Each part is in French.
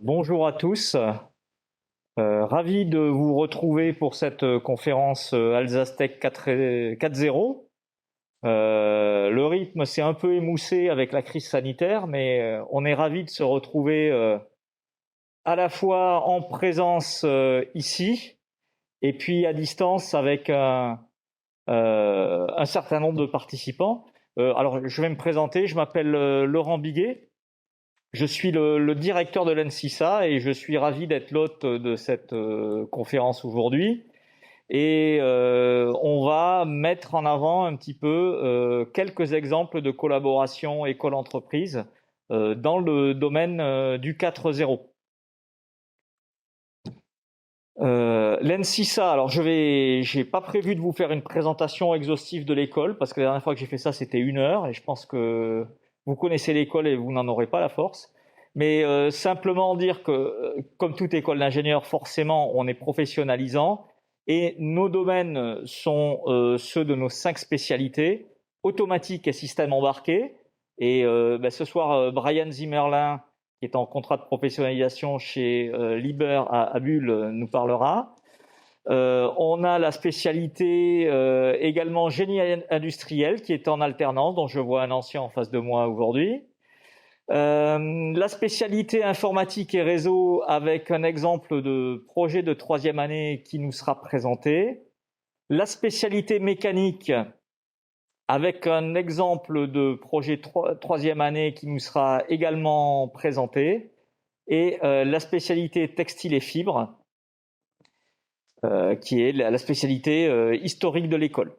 Bonjour à tous. Ravi de vous retrouver pour cette conférence Alsace Tech 4.0. Le rythme s'est un peu émoussé avec la crise sanitaire, mais on est ravi de se retrouver à la fois en présence ici et puis à distance avec un certain nombre de participants. Alors, je vais me présenter. Je m'appelle Laurent Biguet. Je suis le directeur de l'ENSISA et je suis ravi d'être l'hôte de cette conférence aujourd'hui. Et on va mettre en avant un petit peu quelques exemples de collaboration école-entreprise dans le domaine du 4.0. L'ENSISA, alors j'ai pas prévu de vous faire une présentation exhaustive de l'école parce que la dernière fois que j'ai fait ça c'était 1 heure et je pense que vous connaissez l'école et vous n'en aurez pas la force. Mais simplement dire que comme toute école d'ingénieur, forcément on est professionnalisant et nos domaines sont ceux de nos 5 spécialités, automatique et système embarqué. Et ce soir Brian Zimmerlin qui est en contrat de professionnalisation chez Liber à Bulle, nous parlera. On a la spécialité également génie industriel qui est en alternance, dont je vois un ancien en face de moi aujourd'hui. La spécialité informatique et réseau avec un exemple de projet de 3e année qui nous sera présenté. La spécialité mécanique avec un exemple de projet 3e année qui nous sera également présenté, et la spécialité textile et fibres, qui est la spécialité historique de l'école.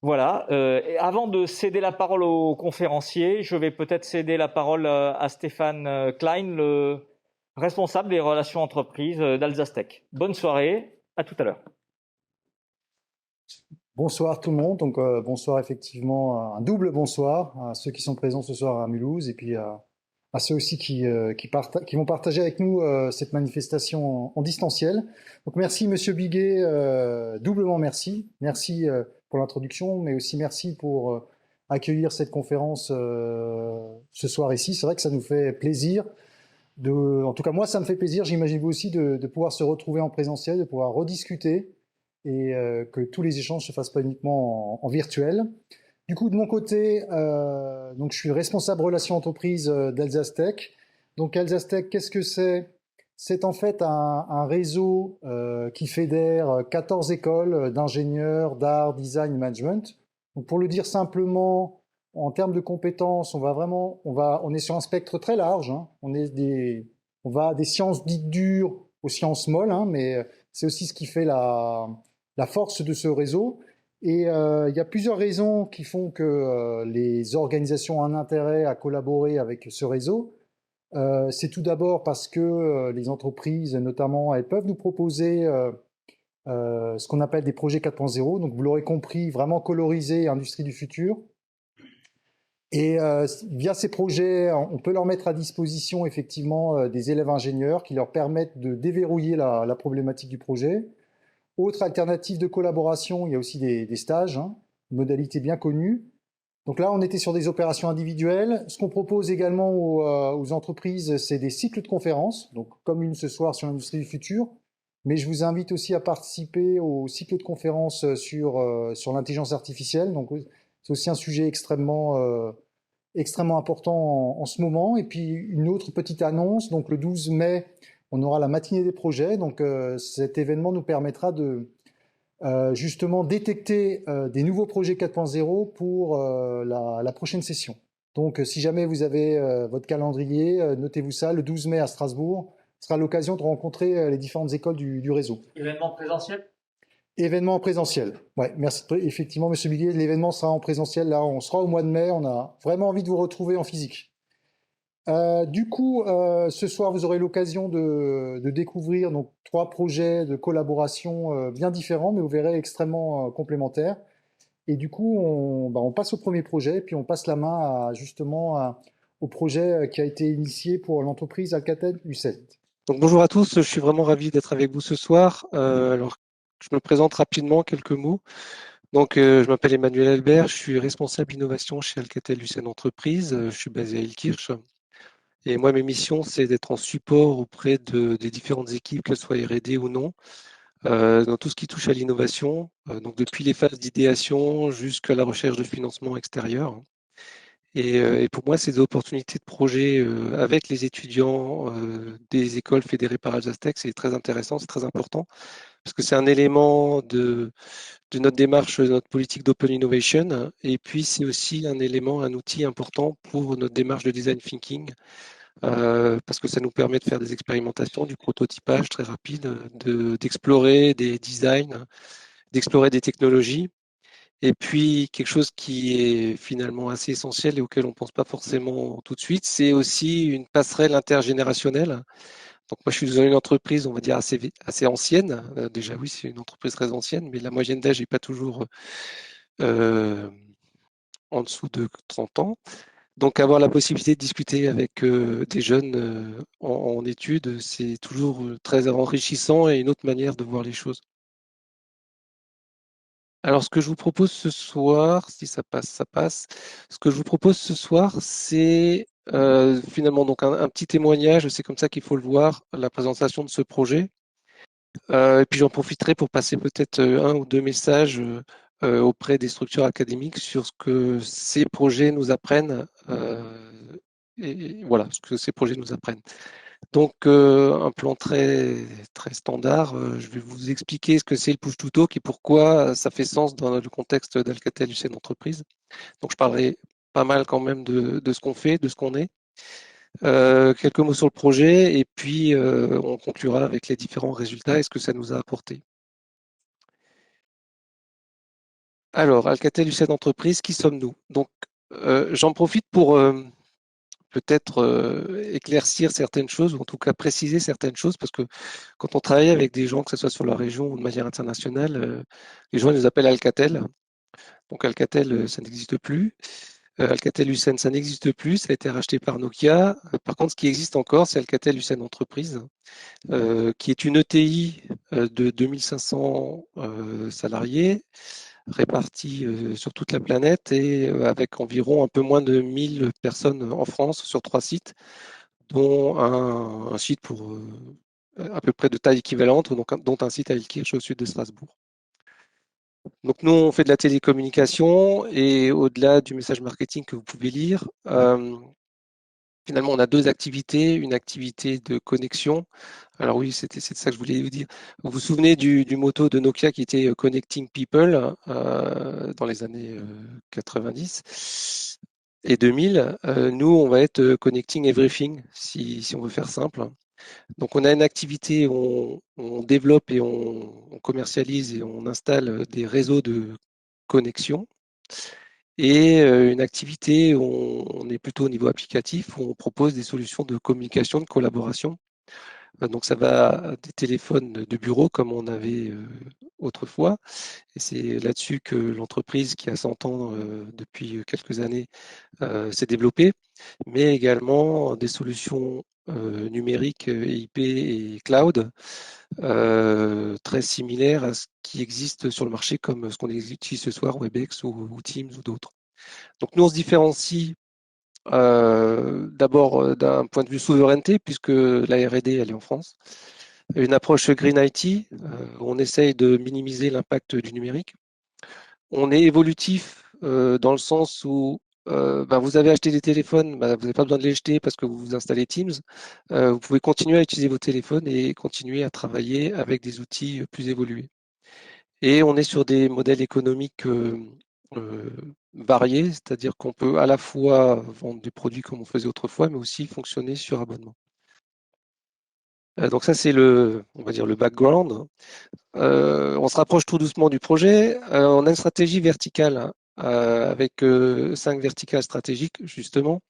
Voilà. Et avant de céder la parole aux conférenciers, je vais peut-être céder la parole à Stéphane Klein, le responsable des relations entreprises d'Alsace Tech. Bonne soirée, à tout à l'heure. Bonsoir tout le monde, donc bonsoir effectivement, un double bonsoir à ceux qui sont présents ce soir à Mulhouse et puis à ceux aussi qui vont partager avec nous cette manifestation en distanciel. Donc merci Monsieur Biguet, doublement merci. Merci pour l'introduction, mais aussi merci pour accueillir cette conférence ce soir ici. C'est vrai que ça nous fait plaisir. En tout cas moi ça me fait plaisir, j'imagine vous aussi, de pouvoir se retrouver en présentiel, de pouvoir rediscuter et que tous les échanges se fassent pas uniquement en virtuel. Du coup, de mon côté, donc je suis responsable relations entreprises d'Alsace Tech. Donc Alsace Tech, qu'est-ce que c'est? C'est en fait un réseau qui fédère 14 écoles d'ingénieurs, d'art, design, management. Donc pour le dire simplement, en termes de compétences, on est sur un spectre très large, hein. On va des sciences dites dures aux sciences molles, hein, mais c'est aussi ce qui fait la force de ce réseau. Et il y a plusieurs raisons qui font que les organisations ont un intérêt à collaborer avec ce réseau. C'est tout d'abord parce que les entreprises, notamment, elles peuvent nous proposer ce qu'on appelle des projets 4.0. Donc, vous l'aurez compris, vraiment colorisés, industrie du futur. Et via ces projets, on peut leur mettre à disposition effectivement des élèves ingénieurs qui leur permettent de déverrouiller la problématique du projet. Autre alternative de collaboration, il y a aussi des stages, hein, une modalité bien connue. Donc là, on était sur des opérations individuelles. Ce qu'on propose également aux entreprises, c'est des cycles de conférences, donc comme une ce soir sur l'industrie du futur. Mais je vous invite aussi à participer au cycle de conférences sur l'intelligence artificielle. Donc c'est aussi un sujet extrêmement important en ce moment. Et puis une autre petite annonce, donc le 12 mai, on aura la matinée des projets. Donc cet événement nous permettra de justement détecter des nouveaux projets 4.0 pour la prochaine session. Donc si jamais vous avez votre calendrier, notez-vous ça, le 12 mai à Strasbourg sera l'occasion de rencontrer les différentes écoles du réseau. Événement présentiel? Événement en présentiel. Ouais, merci. Effectivement, Monsieur Biguet, l'événement sera en présentiel. Là, on sera au mois de mai. On a vraiment envie de vous retrouver en physique. Du coup, ce soir, vous aurez l'occasion de découvrir donc 3 projets de collaboration bien différents, mais vous verrez extrêmement complémentaires. Et du coup, on passe au premier projet, puis on passe la main au projet qui a été initié pour l'entreprise Alcatel-Lucent. Donc bonjour à tous, je suis vraiment ravi d'être avec vous ce soir. Alors, je me présente rapidement, quelques mots. Donc, je m'appelle Emmanuel Albert, je suis responsable innovation chez Alcatel-Lucent Entreprises. Je suis basé à Ilkirch. Et moi, mes missions, c'est d'être en support auprès des différentes équipes, qu'elles soient R&D ou non, dans tout ce qui touche à l'innovation, donc depuis les phases d'idéation jusqu'à la recherche de financement extérieur. Et pour moi, c'est des opportunités de projet avec les étudiants des écoles fédérées par Alsastec, c'est très intéressant, c'est très important, parce que c'est un élément de notre démarche, de notre politique d'open innovation, et puis c'est aussi un élément, un outil important pour notre démarche de design thinking, parce que ça nous permet de faire des expérimentations, du prototypage très rapide, d'explorer des designs, d'explorer des technologies. Et puis, quelque chose qui est finalement assez essentiel et auquel on ne pense pas forcément tout de suite, c'est aussi une passerelle intergénérationnelle. Donc, moi, je suis dans une entreprise, on va dire, assez ancienne. Déjà, oui, c'est une entreprise très ancienne, mais la moyenne d'âge n'est pas toujours euh, en dessous de 30 ans. Donc, avoir la possibilité de discuter avec des jeunes en études, c'est toujours très enrichissant et une autre manière de voir les choses. Alors, ce que je vous propose ce soir, si ça passe, ça passe. Ce que je vous propose ce soir, c'est finalement donc un petit témoignage. C'est comme ça qu'il faut le voir, la présentation de ce projet. Et puis j'en profiterai pour passer peut-être un ou deux messages auprès des structures académiques sur ce que ces projets nous apprennent. Et voilà, ce que ces projets nous apprennent. Donc, un plan très standard. Je vais vous expliquer ce que c'est le push to talk et pourquoi ça fait sens dans le contexte d'Alcatel-Lucent Entreprise. Donc, je parlerai pas mal quand même de ce qu'on fait, de ce qu'on est. Quelques mots sur le projet et puis on conclura avec les différents résultats et ce que ça nous a apporté. Alors, Alcatel-Lucent Entreprise, qui sommes-nous? Donc, j'en profite pour peut-être éclaircir certaines choses, ou en tout cas préciser certaines choses, parce que quand on travaille avec des gens, que ce soit sur la région ou de manière internationale, les gens ils nous appellent Alcatel. Donc Alcatel, ça n'existe plus. Alcatel-Lucent, ça n'existe plus, ça a été racheté par Nokia. Par contre, ce qui existe encore, c'est Alcatel-Lucent Entreprise, qui est une ETI de 2500 salariés répartis sur toute la planète et avec environ un peu moins de 1000 personnes en France sur 3 sites, dont un site pour à peu près de taille équivalente, donc, dont un site à Ilkirch au sud de Strasbourg. Donc nous, on fait de la télécommunication et au-delà du message marketing que vous pouvez lire, finalement, on a deux activités. Une activité de connexion. Alors oui, c'est ça que je voulais vous dire. Vous vous souvenez du motto de Nokia qui était Connecting People dans les années 90 et 2000. Nous, on va être Connecting Everything, si on veut faire simple. Donc, on a une activité où on développe et on commercialise et on installe des réseaux de connexion. Et une activité où on est plutôt au niveau applicatif, où on propose des solutions de communication, de collaboration. Donc, ça va des téléphones de bureau comme on avait autrefois. Et c'est là-dessus que l'entreprise, qui a 100 ans depuis quelques années, s'est développée, mais également des solutions numériques IP et cloud très similaires à ce qui existe sur le marché, comme ce qu'on utilise ce soir, Webex ou Teams ou d'autres. Donc nous, on se différencie d'abord d'un point de vue souveraineté, puisque la R&D, elle est en France. Une approche Green IT, où on essaye de minimiser l'impact du numérique. On est évolutif dans le sens où vous avez acheté des téléphones, vous n'avez pas besoin de les jeter parce que vous installez Teams. Vous pouvez continuer à utiliser vos téléphones et continuer à travailler avec des outils plus évolués. Et on est sur des modèles économiques euh, variés, c'est-à-dire qu'on peut à la fois vendre des produits comme on faisait autrefois, mais aussi fonctionner sur abonnement. Donc ça, c'est on va dire le background. On se rapproche tout doucement du projet. On a une stratégie verticale hein, avec 5 verticales stratégiques, justement.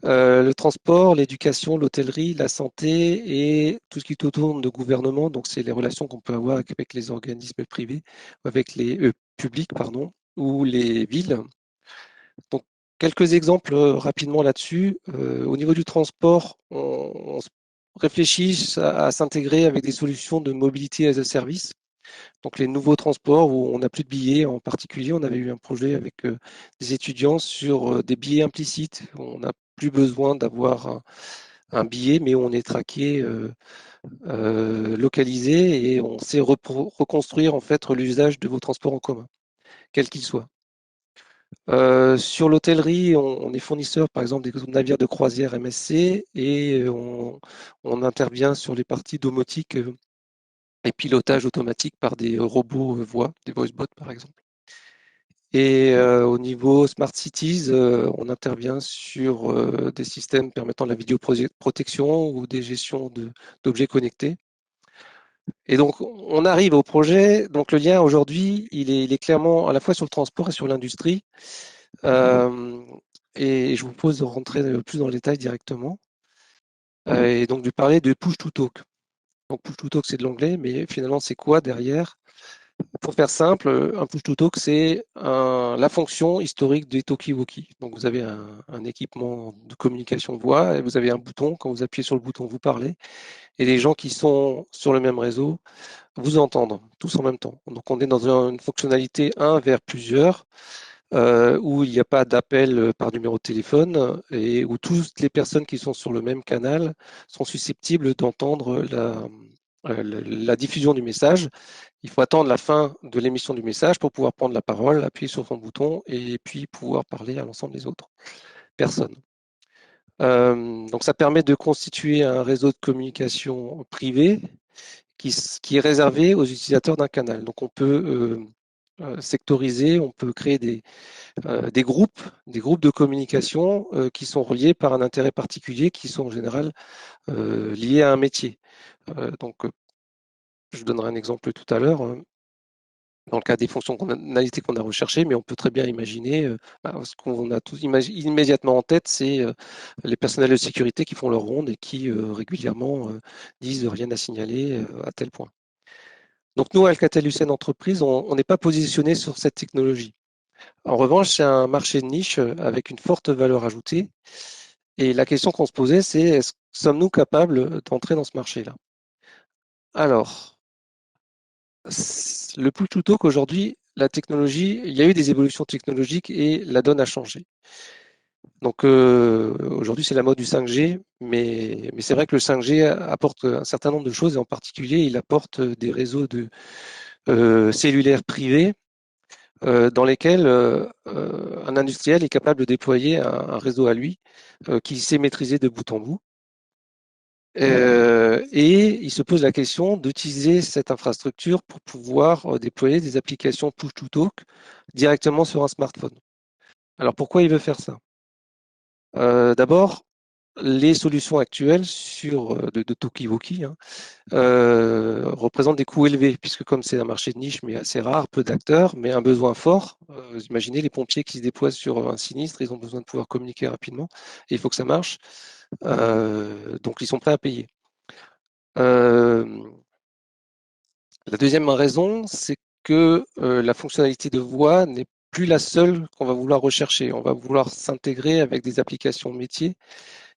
Le transport, l'éducation, l'hôtellerie, la santé et tout ce qui tourne de gouvernement. Donc, c'est les relations qu'on peut avoir avec les organismes privés, avec les publics, pardon, ou les villes. Donc, quelques exemples rapidement là-dessus. Au niveau du transport, on réfléchit à s'intégrer avec des solutions de mobilité as a service. Donc les nouveaux transports où on n'a plus de billets, en particulier, on avait eu un projet avec des étudiants sur des billets implicites. On a plus besoin d'avoir un billet, mais on est traqué, localisé et on sait reconstruire en fait l'usage de vos transports en commun, quel qu'il soit. Sur l'hôtellerie, on est fournisseur par exemple des navires de croisière MSC et on intervient sur les parties domotique et pilotage automatique par des robots voix, des voicebots par exemple. Et au niveau Smart Cities, on intervient sur des systèmes permettant la vidéoprotection ou des gestions d'objets connectés. Et donc, on arrive au projet. Donc, le lien aujourd'hui, il est clairement à la fois sur le transport et sur l'industrie. Euh, et je vous propose de rentrer plus dans le détail directement. Et donc, de parler de push to talk. Donc, push to talk, c'est de l'anglais, mais finalement, c'est quoi derrière? Pour faire simple, un push-to-talk, c'est la fonction historique des talkie-walkie. Donc, vous avez un équipement de communication voix et vous avez un bouton. Quand vous appuyez sur le bouton, vous parlez. Et les gens qui sont sur le même réseau vous entendent tous en même temps. Donc, on est dans une fonctionnalité 1 vers plusieurs, où il n'y a pas d'appel par numéro de téléphone et où toutes les personnes qui sont sur le même canal sont susceptibles d'entendre la diffusion du message. Il faut attendre la fin de l'émission du message pour pouvoir prendre la parole, appuyer sur son bouton et puis pouvoir parler à l'ensemble des autres personnes. Donc ça permet de constituer un réseau de communication privé qui est réservé aux utilisateurs d'un canal. Donc on peut sectoriser, on peut créer des groupes de communication qui sont reliés par un intérêt particulier, qui sont en général liés à un métier. Donc je donnerai un exemple tout à l'heure. Dans le cas des fonctionnalités qu'on a recherchées, mais on peut très bien imaginer, ce qu'on a tous immédiatement en tête, c'est les personnels de sécurité qui font leur ronde et qui régulièrement disent rien à signaler à tel point. Donc nous, Alcatel-Lucent Entreprise, on n'est pas positionné sur cette technologie. En revanche, c'est un marché de niche avec une forte valeur ajoutée. Et la question qu'on se posait, c'est sommes-nous capables d'entrer dans ce marché-là? Alors, le push to talk aujourd'hui, la technologie, il y a eu des évolutions technologiques et la donne a changé. Donc aujourd'hui, c'est la mode du 5G, mais c'est vrai que le 5G apporte un certain nombre de choses et en particulier, il apporte des réseaux cellulaires privés dans lesquels un industriel est capable de déployer un réseau à lui qui sait maîtriser de bout en bout. Et il se pose la question d'utiliser cette infrastructure pour pouvoir déployer des applications push-to-talk directement sur un smartphone. Alors pourquoi il veut faire ça? D'abord, les solutions actuelles de Talkie-Walkie représentent des coûts élevés, puisque comme c'est un marché de niche mais assez rare, peu d'acteurs, mais un besoin fort. Vous imaginez les pompiers qui se déploient sur un sinistre, ils ont besoin de pouvoir communiquer rapidement, et il faut que ça marche. Donc ils sont prêts à payer. La deuxième raison, c'est que la fonctionnalité de voix n'est plus la seule qu'on va vouloir rechercher. On va vouloir s'intégrer avec des applications métiers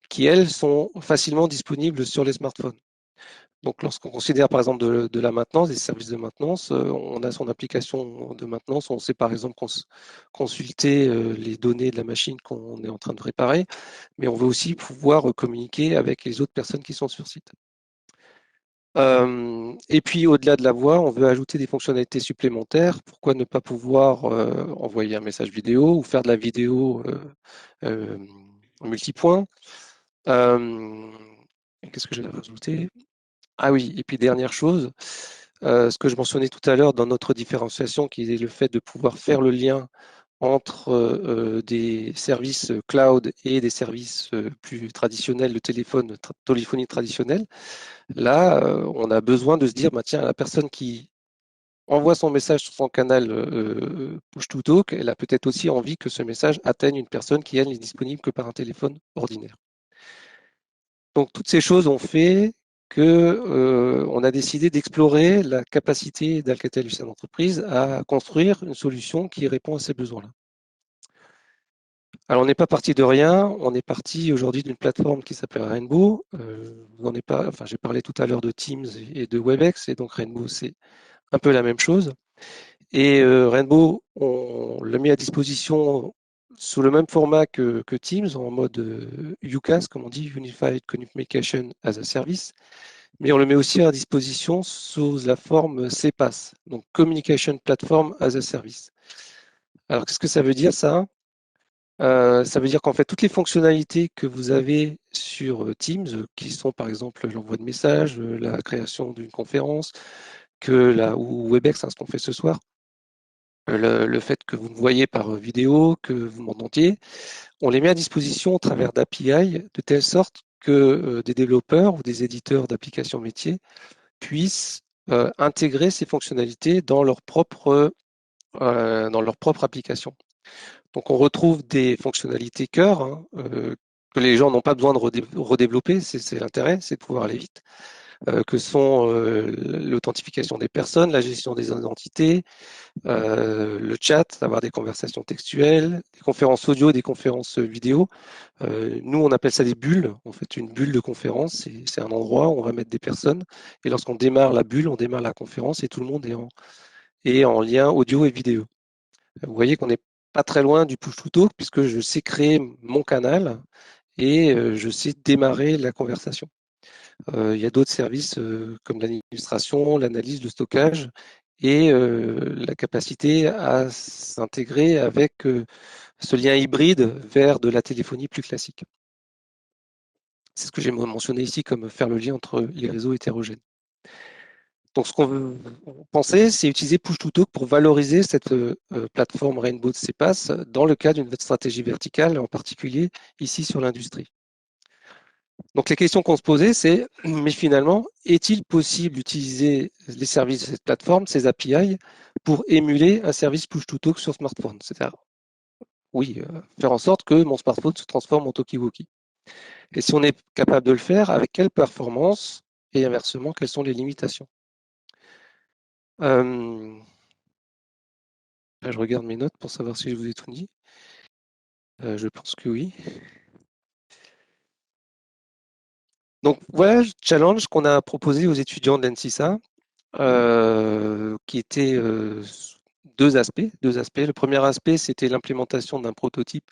qui, elles, sont facilement disponibles sur les smartphones. Donc, lorsqu'on considère par exemple de la maintenance, des services de maintenance, on a son application de maintenance, on sait par exemple consulter les données de la machine qu'on est en train de réparer, mais on veut aussi pouvoir communiquer avec les autres personnes qui sont sur site. Et puis, au-delà de la voix, on veut ajouter des fonctionnalités supplémentaires. Pourquoi ne pas pouvoir envoyer un message vidéo ou faire de la vidéo euh, multipoint? Qu'est-ce que je vais rajouter? Ah oui, et puis dernière chose, ce que je mentionnais tout à l'heure dans notre différenciation, qui est le fait de pouvoir faire le lien entre des services cloud et des services plus traditionnels de téléphonie traditionnelle. Là, on a besoin de se dire, bah, tiens, la personne qui envoie son message sur son canal push to talk, elle a peut-être aussi envie que ce message atteigne une personne qui, elle, n'est disponible que par un téléphone ordinaire. Donc, toutes ces choses ont fait que on a décidé d'explorer la capacité d'Alcatel-Lucent Entreprise à construire une solution qui répond à ces besoins-là. Alors, on n'est pas parti de rien, on est parti aujourd'hui d'une plateforme qui s'appelle Rainbow. J'ai parlé tout à l'heure de Teams et de Webex, et donc Rainbow, c'est un peu la même chose. Et Rainbow, on l'a mis à disposition sous le même format que Teams, en mode UCaaS, comme on dit, Unified Communication as a Service, mais on le met aussi à disposition sous la forme CPaaS, donc Communication Platform as a Service. Alors, qu'est-ce que ça veut dire, ça? Ça veut dire qu'en fait, toutes les fonctionnalités que vous avez sur Teams, qui sont par exemple l'envoi de messages, la création d'une conférence, ou WebEx, hein, ce qu'on fait ce soir, le fait que vous me voyez par vidéo, que vous m'entendiez, on les met à disposition au travers d'API de telle sorte que des développeurs ou des éditeurs d'applications métiers puissent intégrer ces fonctionnalités dans leur propre application. Donc on retrouve des fonctionnalités cœur, hein, que les gens n'ont pas besoin de redévelopper, c'est l'intérêt, c'est de pouvoir aller vite, que sont l'authentification des personnes, la gestion des identités, le chat, avoir des conversations textuelles, des conférences audio, des conférences vidéo. Nous, on appelle ça des bulles. En fait, une bulle de conférence, c'est un endroit où on va mettre des personnes. Et lorsqu'on démarre la bulle, on démarre la conférence et tout le monde est en lien audio et vidéo. Vous voyez qu'on n'est pas très loin du push-to-talk puisque je sais créer mon canal et je sais démarrer la conversation. Il y a d'autres services comme l'administration, l'analyse, le stockage et la capacité à s'intégrer avec ce lien hybride vers de la téléphonie plus classique. C'est ce que j'ai mentionné ici comme faire le lien entre les réseaux hétérogènes. Donc, ce qu'on veut penser, c'est utiliser Push-to-Talk pour valoriser cette plateforme Rainbow de CPaaS dans le cadre d'une stratégie verticale, en particulier ici sur l'industrie. Donc, les questions qu'on se posait, c'est, mais finalement, est-il possible d'utiliser les services de cette plateforme, ces API, pour émuler un service Push-to-Talk sur smartphone? C'est-à-dire, oui, faire en sorte que mon smartphone se transforme en talkie-walkie. Et si on est capable de le faire, avec quelle performance et inversement, quelles sont les limitations? Là, je regarde mes notes pour savoir si je vous ai tout dit. Je pense que oui. Donc voilà le challenge qu'on a proposé aux étudiants de l'ENSISA, qui était deux aspects. Le premier aspect, c'était l'implémentation d'un prototype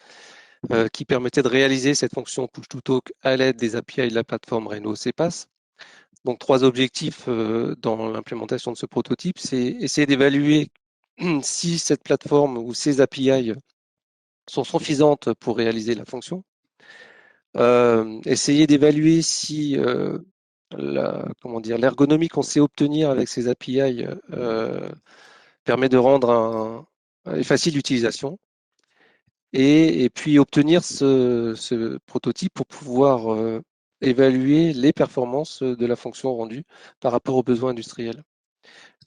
qui permettait de réaliser cette fonction push-to-talk à l'aide des API de la plateforme Reno CPaaS. Donc trois objectifs dans l'implémentation de ce prototype, c'est essayer d'évaluer si cette plateforme ou ces API sont suffisantes pour réaliser la fonction. Essayer d'évaluer si l'ergonomie qu'on sait obtenir avec ces API permet de rendre facile d'utilisation. Et puis obtenir ce prototype pour pouvoir évaluer les performances de la fonction rendue par rapport aux besoins industriels.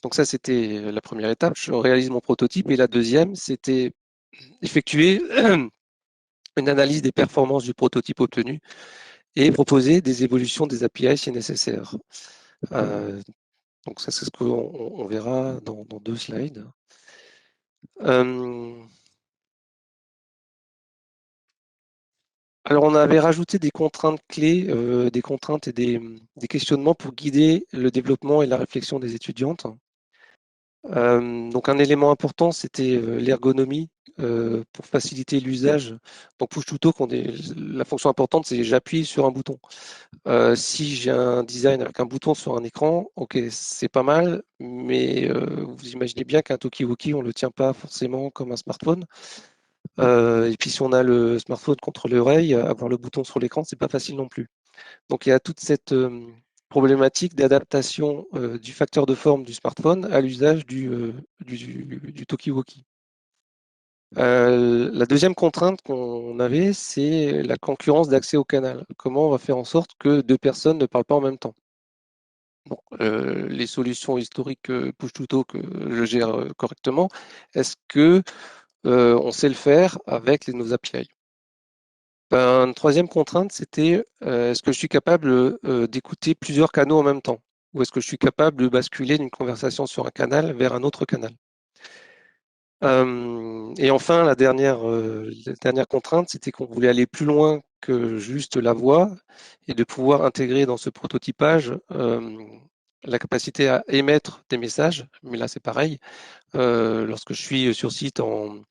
Donc ça, c'était la première étape. Je réalise mon prototype. Et la deuxième, c'était effectuer une analyse des performances du prototype obtenu et proposer des évolutions des API si nécessaire. Donc ça, c'est ce qu'on verra dans 2 slides. Alors, on avait rajouté des contraintes clés, des contraintes et des questionnements pour guider le développement et la réflexion des étudiantes. Donc, un élément important, c'était l'ergonomie pour faciliter l'usage. Donc, push to talk, la fonction importante, c'est j'appuie sur un bouton. Si j'ai un design avec un bouton sur un écran, ok, c'est pas mal, mais vous imaginez bien qu'un talkie-walkie, on ne le tient pas forcément comme un smartphone. Et puis si on a le smartphone contre l'oreille, avoir le bouton sur l'écran, c'est pas facile non plus. Donc il y a toute cette problématique d'adaptation du facteur de forme du smartphone à l'usage du talkie-walkie. La deuxième contrainte qu'on avait, c'est la concurrence d'accès au canal. Comment on va faire en sorte que deux personnes ne parlent pas en même temps? Bon, les solutions historiques push-to-talk que je gère correctement. Est-ce que on sait le faire avec nos API? Une troisième contrainte, c'était est-ce que je suis capable d'écouter plusieurs canaux en même temps? Ou est-ce que je suis capable de basculer d'une conversation sur un canal vers un autre canal? Et enfin, la dernière contrainte, c'était qu'on voulait aller plus loin que juste la voix et de pouvoir intégrer dans ce prototypage la capacité à émettre des messages. Mais là, c'est pareil. Lorsque je suis sur site en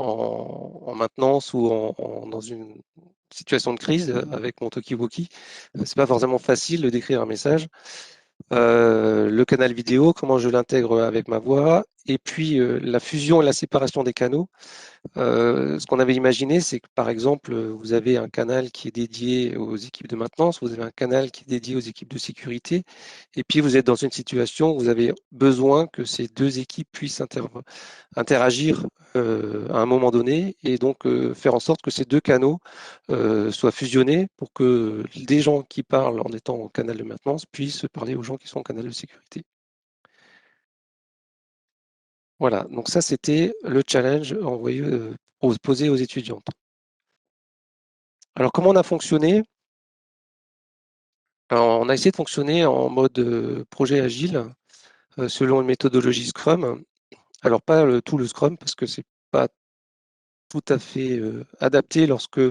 en maintenance ou dans une situation de crise avec mon talkie-walkie. C'est pas forcément facile de décrire un message. Le canal vidéo, comment je l'intègre avec ma voix, et puis la fusion et la séparation des canaux. Ce qu'on avait imaginé, c'est que par exemple, vous avez un canal qui est dédié aux équipes de maintenance, vous avez un canal qui est dédié aux équipes de sécurité, et puis vous êtes dans une situation où vous avez besoin que ces deux équipes puissent interagir à un moment donné, et donc faire en sorte que ces deux canaux soient fusionnés pour que des gens qui parlent en étant au canal de maintenance puissent parler aux gens qui sont au canal de sécurité. Voilà, donc ça c'était le challenge envoyé, posé aux étudiantes. Alors comment on a fonctionné? Alors, on a essayé de fonctionner en mode projet agile selon une méthodologie Scrum. Alors pas tout le Scrum parce que c'est pas tout à fait adapté lorsque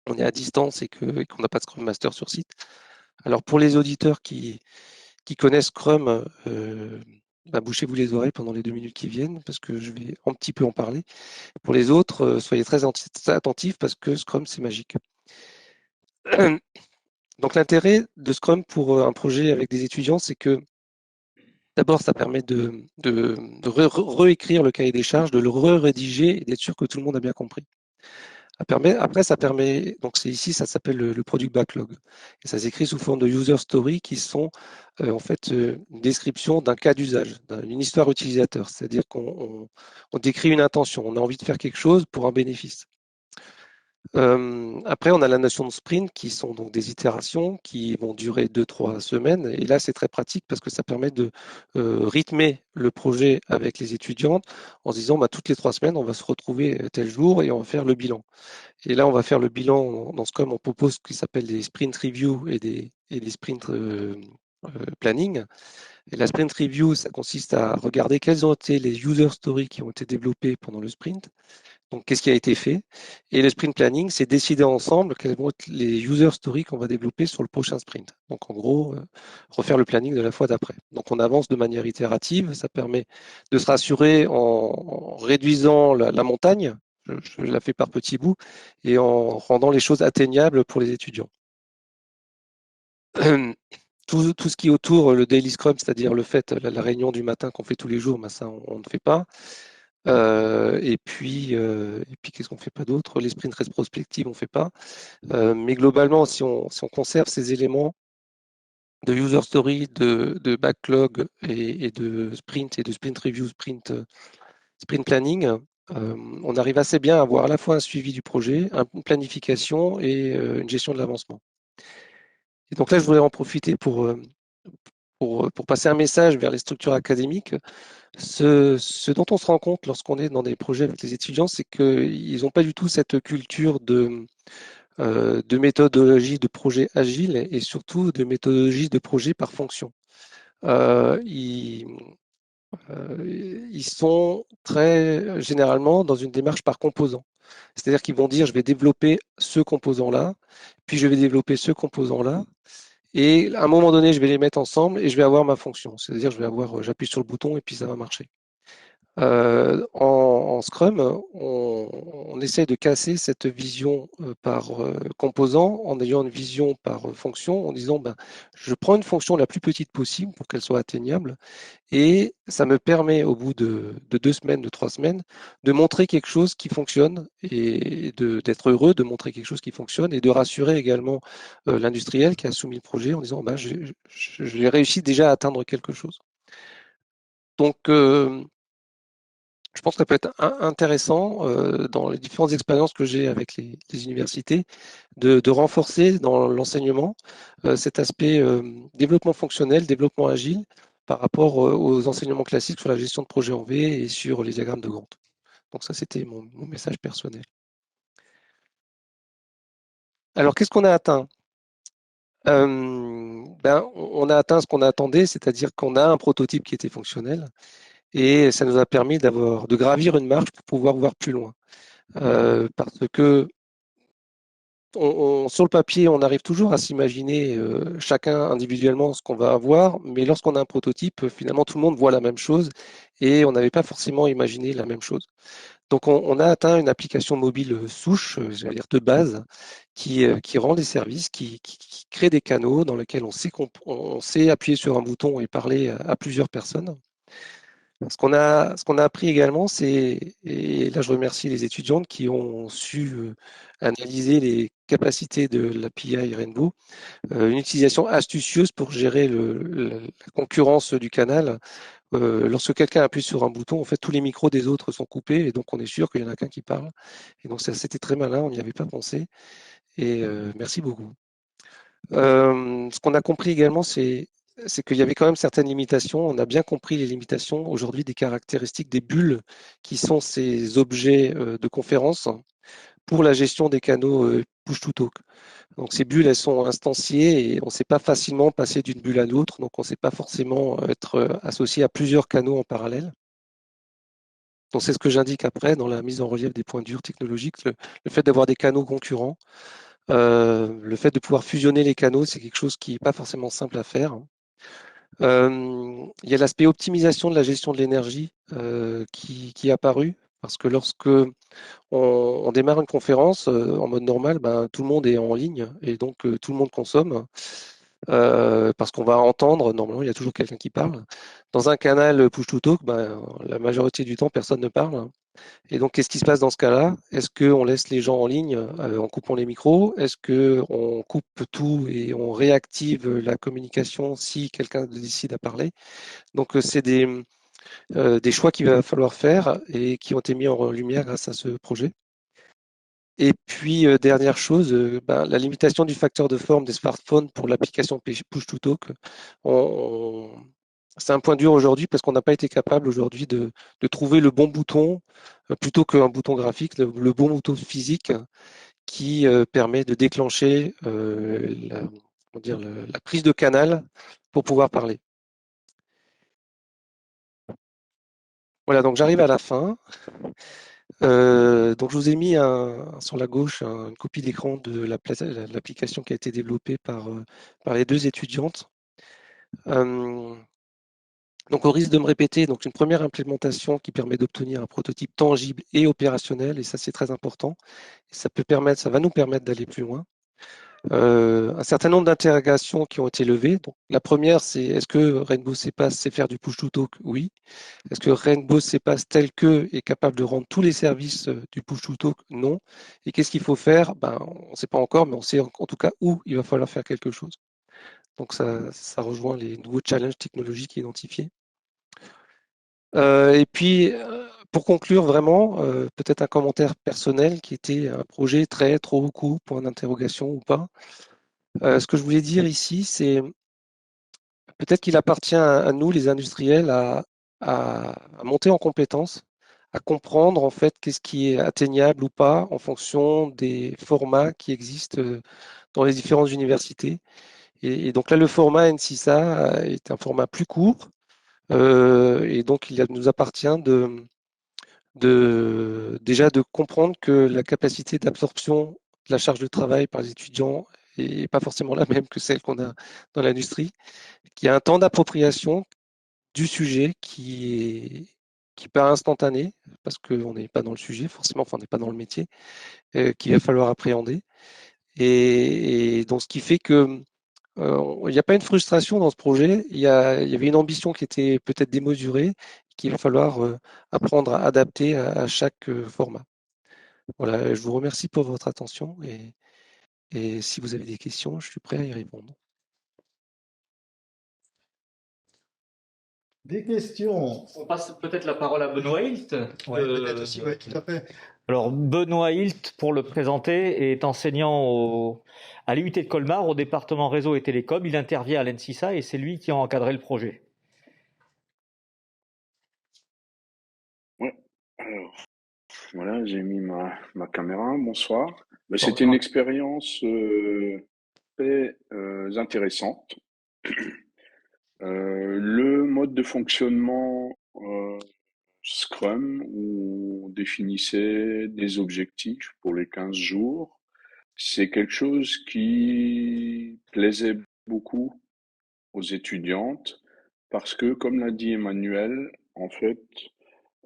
on est à distance et qu'on n'a pas de Scrum Master sur site. Alors pour les auditeurs qui connaissent Scrum, bouchez-vous les oreilles pendant les 2 minutes qui viennent parce que je vais un petit peu en parler. Pour les autres, soyez très attentifs parce que Scrum, c'est magique. Donc l'intérêt de Scrum pour un projet avec des étudiants, c'est que d'abord, ça permet de réécrire le cahier des charges, de le rédiger et d'être sûr que tout le monde a bien compris. Après, ça permet, donc c'est ici, ça s'appelle le product backlog. Et ça s'écrit sous forme de user story qui sont en fait une description d'un cas d'usage, d'une histoire utilisateur. C'est-à-dire qu'on décrit une intention, on a envie de faire quelque chose pour un bénéfice. Après, on a la notion de sprint qui sont donc des itérations qui vont durer 2-3 semaines. Et là, c'est très pratique parce que ça permet de rythmer le projet avec les étudiantes en se disant toutes les 3 semaines, on va se retrouver tel jour et on va faire le bilan. Et là, on va faire le bilan dans Scrum. On propose ce qui s'appelle des sprint review et des sprint planning. Et la sprint review, ça consiste à regarder quels ont été les user stories qui ont été développés pendant le sprint. Donc, qu'est-ce qui a été fait? Et le sprint planning, c'est décider ensemble quels vont être les user stories qu'on va développer sur le prochain sprint. Donc, en gros, refaire le planning de la fois d'après. Donc, on avance de manière itérative. Ça permet de se rassurer en réduisant la montagne. Je la fais par petits bouts et en rendant les choses atteignables pour les étudiants. Tout ce qui est autour, le daily scrum, c'est-à-dire le fait, la réunion du matin qu'on fait tous les jours, ça, on ne fait pas. Et puis qu'est-ce qu'on fait pas d'autre? Les sprints rétrospectives, on fait pas. Mais globalement, si on conserve ces éléments de user story, de backlog et de sprint et de sprint review, sprint planning, on arrive assez bien à avoir à la fois un suivi du projet, une planification et une gestion de l'avancement. Et donc là, je voudrais en profiter pour passer un message vers les structures académiques. Ce dont on se rend compte lorsqu'on est dans des projets avec les étudiants, c'est qu'ils n'ont pas du tout cette culture de méthodologie de projet agile et surtout de méthodologie de projet par fonction. Ils sont très généralement dans une démarche par composant. C'est-à-dire qu'ils vont dire, je vais développer ce composant-là, puis je vais développer ce composant-là, et à un moment donné, je vais les mettre ensemble et je vais avoir ma fonction. C'est-à-dire, j'appuie sur le bouton et puis ça va marcher. En Scrum, on essaie de casser cette vision par composant en ayant une vision par fonction, en disant je prends une fonction la plus petite possible pour qu'elle soit atteignable et ça me permet au bout de 2 semaines, de 3 semaines, de montrer quelque chose qui fonctionne et d'être heureux de montrer quelque chose qui fonctionne et de rassurer également l'industriel qui a soumis le projet en disant j'ai réussi déjà à atteindre quelque chose. Donc, je pense que ça peut être intéressant dans les différentes expériences que j'ai avec les universités de renforcer dans l'enseignement cet aspect développement fonctionnel, développement agile par rapport aux enseignements classiques sur la gestion de projet en V et sur les diagrammes de Gantt. Donc ça, c'était mon message personnel. Alors, qu'est-ce qu'on a atteint? On a atteint ce qu'on attendait, c'est-à-dire qu'on a un prototype qui était fonctionnel et ça nous a permis de gravir une marche pour pouvoir voir plus loin. Parce que sur le papier, on arrive toujours à s'imaginer chacun individuellement ce qu'on va avoir, mais lorsqu'on a un prototype, finalement, tout le monde voit la même chose et on n'avait pas forcément imaginé la même chose. Donc, on a atteint une application mobile souche, j'allais dire de base, qui rend des services, qui crée des canaux dans lesquels on sait appuyer sur un bouton et parler à plusieurs personnes. Ce qu'on a appris également, et là je remercie les étudiantes qui ont su analyser les capacités de l'API Rainbow, une utilisation astucieuse pour gérer la concurrence du canal. Lorsque quelqu'un appuie sur un bouton, en fait, tous les micros des autres sont coupés et donc on est sûr qu'il y en a qu'un qui parle. Et donc ça, c'était très malin, on n'y avait pas pensé. Et merci beaucoup. Ce qu'on a compris également, c'est qu'il y avait quand même certaines limitations. On a bien compris les limitations aujourd'hui des caractéristiques des bulles qui sont ces objets de conférence pour la gestion des canaux push-to-talk. Donc ces bulles, elles sont instanciées et on ne sait pas facilement passer d'une bulle à l'autre, donc on ne sait pas forcément être associé à plusieurs canaux en parallèle. Donc c'est ce que j'indique après dans la mise en relief des points durs technologiques, le fait d'avoir des canaux concurrents, le fait de pouvoir fusionner les canaux, c'est quelque chose qui n'est pas forcément simple à faire. Il y a l'aspect optimisation de la gestion de l'énergie qui est apparu, parce que lorsque on démarre une conférence en mode normal, ben, tout le monde est en ligne et donc tout le monde consomme. Parce qu'on va entendre, normalement il y a toujours quelqu'un qui parle. Dans un canal push-to-talk, ben, la majorité du temps personne ne parle. Et donc qu'est-ce qui se passe dans ce cas-là? Est-ce qu'on laisse les gens en ligne en coupant les micros? Est-ce qu'on coupe tout et on réactive la communication si quelqu'un décide à parler? Donc c'est des choix qu'il va falloir faire et qui ont été mis en lumière grâce à ce projet. Et puis, dernière chose, ben, la limitation du facteur de forme des smartphones pour l'application Push-to-Talk. On- C'est un point dur aujourd'hui parce qu'on n'a pas été capable aujourd'hui de trouver le bon bouton plutôt qu'un bouton graphique, le bon bouton physique qui permet de déclencher comment dire, la prise de canal pour pouvoir parler. Voilà, donc j'arrive à la fin. Donc je vous ai mis sur la gauche une copie d'écran de l'application qui a été développée par les deux étudiantes. Euh, donc au risque de me répéter, donc une première implémentation qui permet d'obtenir un prototype tangible et opérationnel, et ça c'est très important. Et ça va nous permettre d'aller plus loin. Un certain nombre d'interrogations qui ont été levées. Donc, la première, c'est est-ce que Rainbow CPaaS sait faire du push-to-talk? Oui. Est-ce que Rainbow CPaaS tel que est capable de rendre tous les services du push-to-talk? Non. Et qu'est-ce qu'il faut faire? Ben, on ne sait pas encore, mais on sait en tout cas où il va falloir faire quelque chose. Donc ça rejoint les nouveaux challenges technologiques identifiés. Et puis, pour conclure vraiment, peut-être un commentaire personnel qui était un projet très, trop, beaucoup, point d'interrogation ou pas. Ce que je voulais dire ici, c'est peut-être qu'il appartient à nous, les industriels, à monter en compétence, à comprendre en fait qu'est-ce qui est atteignable ou pas en fonction des formats qui existent dans les différentes universités. Et donc là, le format N6A est un format plus court, et donc nous appartient déjà de comprendre que la capacité d'absorption de la charge de travail par les étudiants n'est pas forcément la même que celle qu'on a dans l'industrie, qu'il y a un temps d'appropriation du sujet qui n'est pas instantané, parce qu'on n'est pas dans le sujet, forcément, enfin, on n'est pas dans le métier, qu'il va falloir appréhender. Et donc, ce qui fait que il n'y a pas une frustration dans ce projet, il y avait une ambition qui était peut-être démesurée, qu'il va falloir apprendre à adapter à chaque format. Voilà, je vous remercie pour votre attention et si vous avez des questions, je suis prêt à y répondre. Des questions? On passe peut-être la parole à Benoît Hilt. Ouais, peut-être aussi, ouais, tout à fait. Alors, Benoît Hilt, pour le présenter, est enseignant à l'IUT de Colmar, au département réseau et télécom. Il intervient à l'ENSISA et c'est lui qui a encadré le projet. Ouais, alors voilà, j'ai mis ma caméra. Bonsoir. C'était une Bonsoir. expérience très intéressante. Le mode de fonctionnement Scrum, où on définissait des objectifs pour les 15 jours, c'est quelque chose qui plaisait beaucoup aux étudiantes parce que, comme l'a dit Emmanuel, en fait,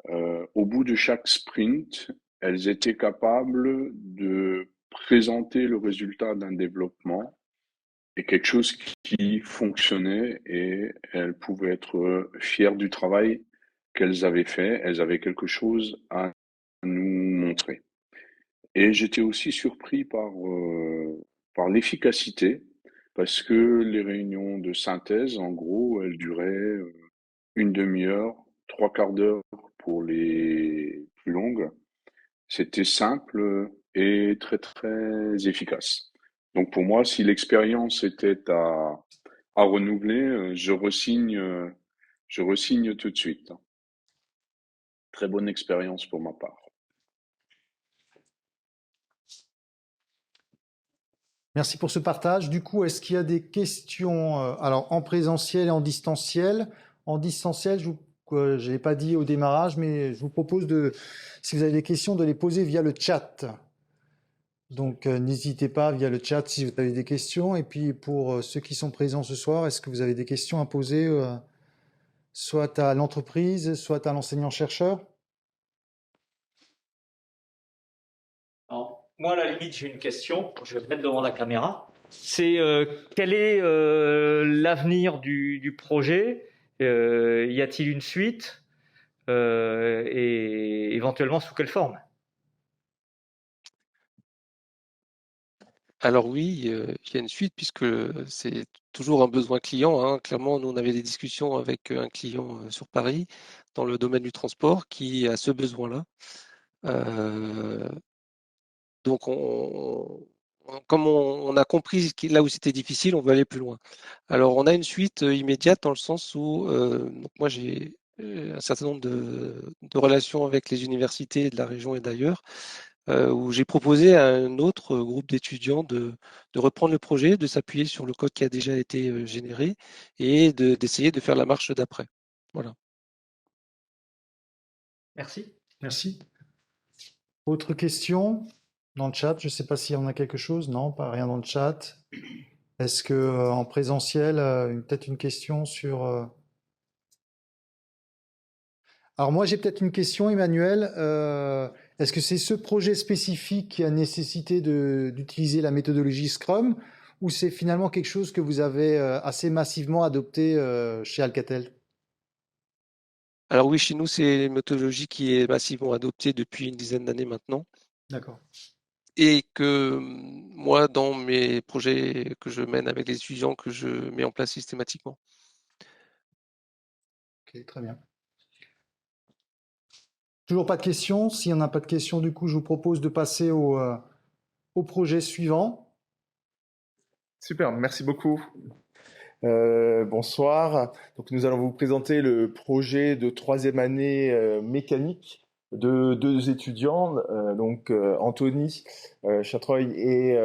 Au bout de chaque sprint, elles étaient capables de présenter le résultat d'un développement et quelque chose qui fonctionnait et elles pouvaient être fières du travail qu'elles avaient fait. Elles avaient quelque chose à nous montrer. Et j'étais aussi surpris par l'efficacité, parce que les réunions de synthèse, en gros, elles duraient une demi-heure, trois quarts d'heure pour les plus longues. C'était simple et très très efficace. Donc pour moi, si l'expérience était à renouveler, je resigne tout de suite. Très bonne expérience pour ma part. Merci pour ce partage. Du coup, est-ce qu'il y a des questions alors en présentiel et en distanciel? En distanciel, je n'ai pas dit au démarrage, mais je vous propose si vous avez des questions, de les poser via le chat. Donc, n'hésitez pas via le chat si vous avez des questions. Et puis, pour ceux qui sont présents ce soir, est-ce que vous avez des questions à poser soit à l'entreprise, soit à l'enseignant-chercheur? Alors, moi, à la limite, j'ai une question. Je vais me mettre devant la caméra. C'est quel est l'avenir du projet? Y a-t-il une suite? Et éventuellement sous quelle forme? Alors oui, il y a une suite puisque c'est toujours un besoin client, hein. Clairement, nous, on avait des discussions avec un client sur Paris dans le domaine du transport qui a ce besoin-là. Euh, donc, comme on a compris là où c'était difficile, on veut aller plus loin. Alors, on a une suite immédiate dans le sens où donc moi, j'ai un certain nombre de relations avec les universités de la région et d'ailleurs, où j'ai proposé à un autre groupe d'étudiants de reprendre le projet, de s'appuyer sur le code qui a déjà été généré et d'essayer de faire la marche d'après. Voilà. Merci. Merci. Autre question dans le chat? Je ne sais pas s'il y en a quelque chose. Non, pas rien dans le chat. Est-ce que en présentiel, peut-être une question sur... Alors moi, j'ai peut-être une question, Emmanuel. Est-ce que c'est ce projet spécifique qui a nécessité d'utiliser la méthodologie Scrum ou c'est finalement quelque chose que vous avez assez massivement adopté chez Alcatel? Alors oui, chez nous, c'est une méthodologie qui est massivement adoptée depuis une dizaine d'années maintenant. D'accord. Et que moi, dans mes projets que je mène avec les étudiants, que je mets en place systématiquement. Ok, très bien. Toujours pas de questions. S'il n'y en a pas de questions, du coup, je vous propose de passer au projet suivant. Super, merci beaucoup. Bonsoir. Donc, nous allons vous présenter le projet de troisième année mécanique de deux étudiants, Anthony Chatreuil et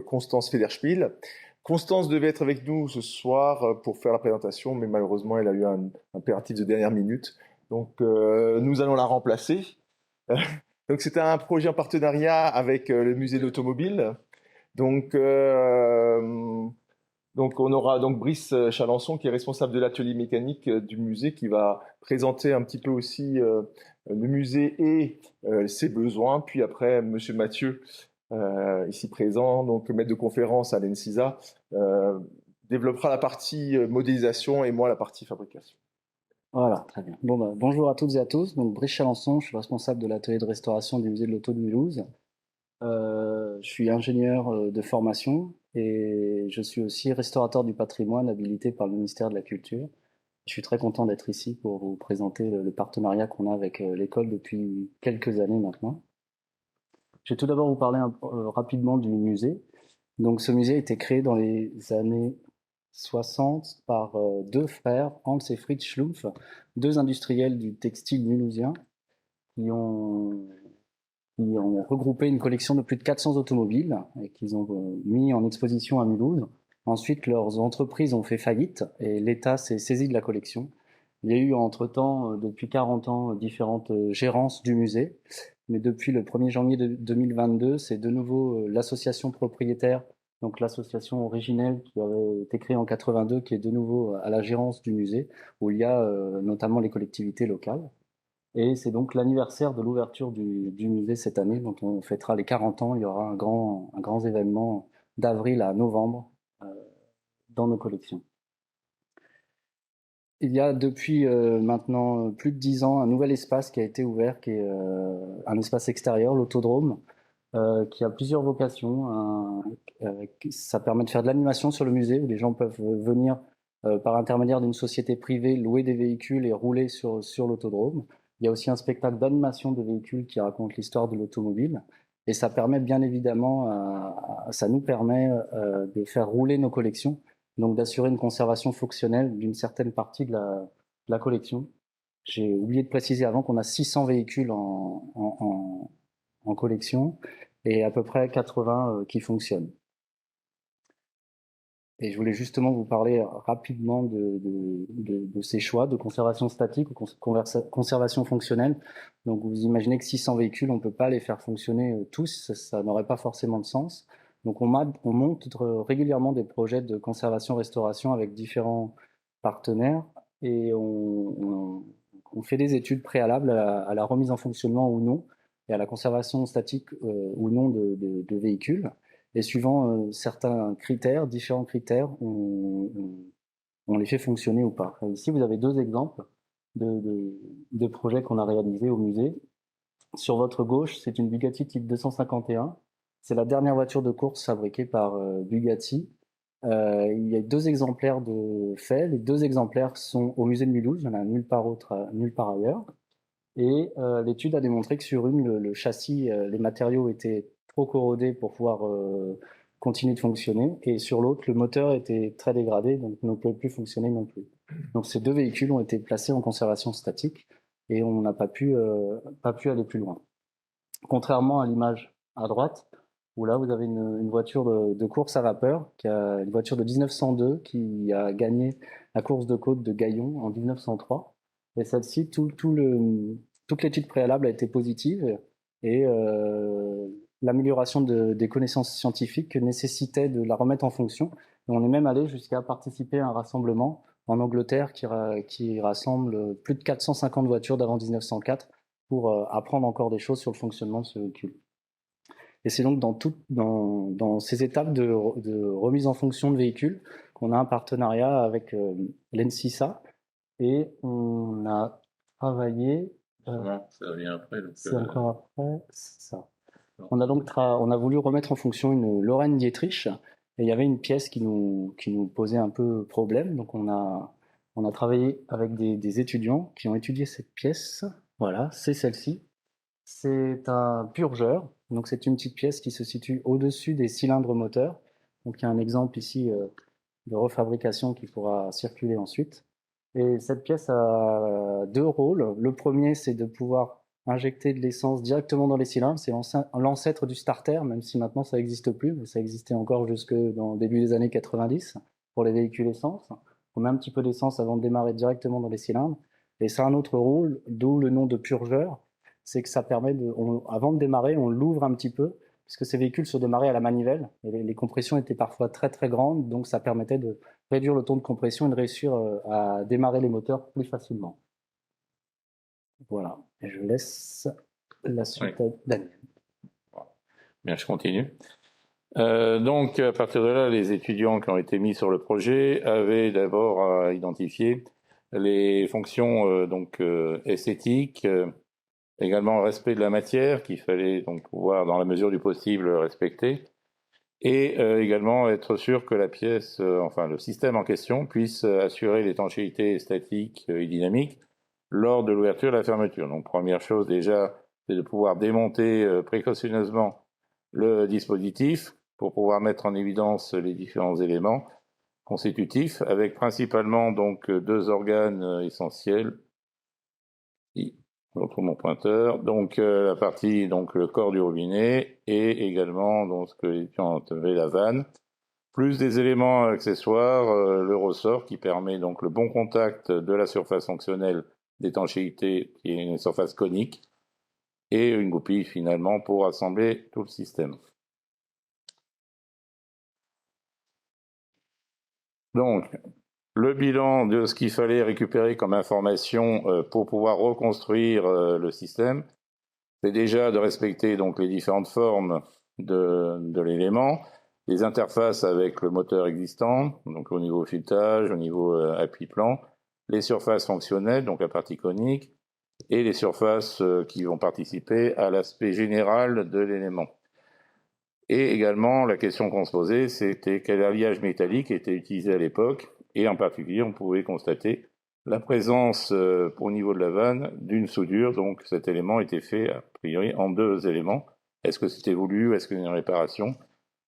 Constance Federspiel. Constance devait être avec nous ce soir pour faire la présentation, mais malheureusement, elle a eu un impératif de dernière minute. Donc, nous allons la remplacer. Donc, c'était un projet en partenariat avec le musée de l'automobile. Donc, on aura donc Brice Chalençon qui est responsable de l'atelier mécanique du musée qui va présenter un petit peu aussi le musée et ses besoins. Puis après, Monsieur Mathieu, ici présent, donc maître de conférence à l'ENSISA, développera la partie modélisation et moi la partie fabrication. Voilà, très bien. Bon, bonjour à toutes et à tous. Donc, Brice Chalençon, je suis responsable de l'atelier de restauration du musée de l'Auto de Mulhouse. Je suis ingénieur de formation et je suis aussi restaurateur du patrimoine habilité par le ministère de la Culture. Je suis très content d'être ici pour vous présenter le partenariat qu'on a avec l'école depuis quelques années maintenant. Je vais tout d'abord vous parler rapidement du musée. Donc, ce musée a été créé dans les années 60 par deux frères, Hans et Fritz Schlumpf, deux industriels du textile mulhousien qui ont regroupé une collection de plus de 400 automobiles et qu'ils ont mis en exposition à Mulhouse. Ensuite, leurs entreprises ont fait faillite et l'État s'est saisi de la collection. Il y a eu entre-temps, depuis 40 ans, différentes gérances du musée. Mais depuis le 1er janvier 2022, c'est de nouveau l'association propriétaire, donc l'association originelle qui avait été créée en 82, qui est de nouveau à la gérance du musée, où il y a notamment les collectivités locales. Et c'est donc l'anniversaire de l'ouverture du musée cette année, dont on fêtera les 40 ans. Il y aura un grand événement d'avril à novembre dans nos collections. Il y a depuis maintenant plus de 10 ans un nouvel espace qui a été ouvert, qui est un espace extérieur, l'autodrome, qui a plusieurs vocations. Ça permet de faire de l'animation sur le musée, où les gens peuvent venir par intermédiaire d'une société privée, louer des véhicules et rouler sur l'autodrome. Il y a aussi un spectacle d'animation de véhicules qui raconte l'histoire de l'automobile. Et ça permet bien évidemment, ça nous permet de faire rouler nos collections, donc d'assurer une conservation fonctionnelle d'une certaine partie de la collection. J'ai oublié de préciser avant qu'on a 600 véhicules en collection et à peu près 80 qui fonctionnent. Et je voulais justement vous parler rapidement de ces choix de conservation statique ou conservation fonctionnelle. Donc vous imaginez que 600 véhicules, on ne peut pas les faire fonctionner tous, ça n'aurait pas forcément de sens. Donc on monte régulièrement des projets de conservation-restauration avec différents partenaires et on fait des études préalables à la remise en fonctionnement ou non et à la conservation statique ou non de véhicules. Et suivant certains critères, différents critères, on les fait fonctionner ou pas. Et ici, vous avez deux exemples de projets qu'on a réalisés au musée. Sur votre gauche, c'est une Bugatti Type 251. C'est la dernière voiture de course fabriquée par Bugatti. Il y a 2 exemplaires de fait. Les 2 exemplaires sont au musée de Mulhouse. Il n'y en a nulle part ailleurs. Et l'étude a démontré que sur une, le châssis, les matériaux étaient trop corrodés pour pouvoir continuer de fonctionner. Et sur l'autre, le moteur était très dégradé, donc ne pouvait plus fonctionner non plus. Donc ces 2 véhicules ont été placés en conservation statique et on n'a pas pu aller plus loin. Contrairement à l'image à droite, où là vous avez une voiture de course à vapeur, une voiture de 1902 qui a gagné la course de côte de Gaillon en 1903. Et celle-ci, toute l'étude préalable a été positive et l'amélioration des connaissances scientifiques nécessitait de la remettre en fonction. Et on est même allé jusqu'à participer à un rassemblement en Angleterre qui rassemble plus de 450 voitures d'avant 1904 pour apprendre encore des choses sur le fonctionnement de ce véhicule. Et c'est donc dans ces étapes de remise en fonction de véhicules qu'on a un partenariat avec l'ENSISA et on a travaillé. Ça vient après. C'est encore après, c'est ça. On a voulu remettre en fonction une Lorraine Dietrich et il y avait une pièce qui nous posait un peu problème. Donc on a travaillé avec des étudiants qui ont étudié cette pièce. Voilà, c'est celle-ci. C'est un purgeur. Donc c'est une petite pièce qui se situe au-dessus des cylindres moteurs. Donc il y a un exemple ici de refabrication qui pourra circuler ensuite. Et cette pièce a 2 rôles. Le premier, c'est de pouvoir injecter de l'essence directement dans les cylindres. C'est l'ancêtre du starter, même si maintenant ça n'existe plus, mais ça existait encore jusque dans le début des années 90 pour les véhicules essence. On met un petit peu d'essence avant de démarrer directement dans les cylindres. Et ça a un autre rôle, d'où le nom de purgeur. C'est que ça permet avant de démarrer, on l'ouvre un petit peu, puisque ces véhicules se démarraient à la manivelle, et les compressions étaient parfois très très grandes, donc ça permettait de réduire le taux de compression et de réussir à démarrer les moteurs plus facilement. Voilà, et je laisse la suite à Daniel. Bien, je continue. Donc, à partir de là, les étudiants qui ont été mis sur le projet avaient d'abord à identifier les fonctions esthétiques, également le respect de la matière qu'il fallait donc pouvoir, dans la mesure du possible, respecter, et également être sûr que la pièce, le système en question, puisse assurer l'étanchéité statique et dynamique lors de l'ouverture et de la fermeture. Donc, première chose déjà, c'est de pouvoir démonter précautionneusement le dispositif pour pouvoir mettre en évidence les différents éléments constitutifs, avec principalement donc 2 organes essentiels. Je retrouve mon pointeur. Donc la partie, donc le corps du robinet et également donc ce que les étudiants appelaient la vanne, plus des éléments accessoires, le ressort qui permet donc le bon contact de la surface fonctionnelle d'étanchéité qui est une surface conique et une goupille finalement pour assembler tout le système. Donc le bilan de ce qu'il fallait récupérer comme information pour pouvoir reconstruire le système. C'est déjà de respecter donc les différentes formes de l'élément, les interfaces avec le moteur existant, donc au niveau filetage, au niveau appui-plan, les surfaces fonctionnelles, donc la partie conique, et les surfaces qui vont participer à l'aspect général de l'élément. Et également, la question qu'on se posait, c'était quel alliage métallique était utilisé à l'époque, et en particulier, on pouvait constater la présence au niveau de la vanne d'une soudure, donc cet élément était fait a priori en 2 éléments. Est-ce que c'était voulu, est-ce qu'il y a une réparation?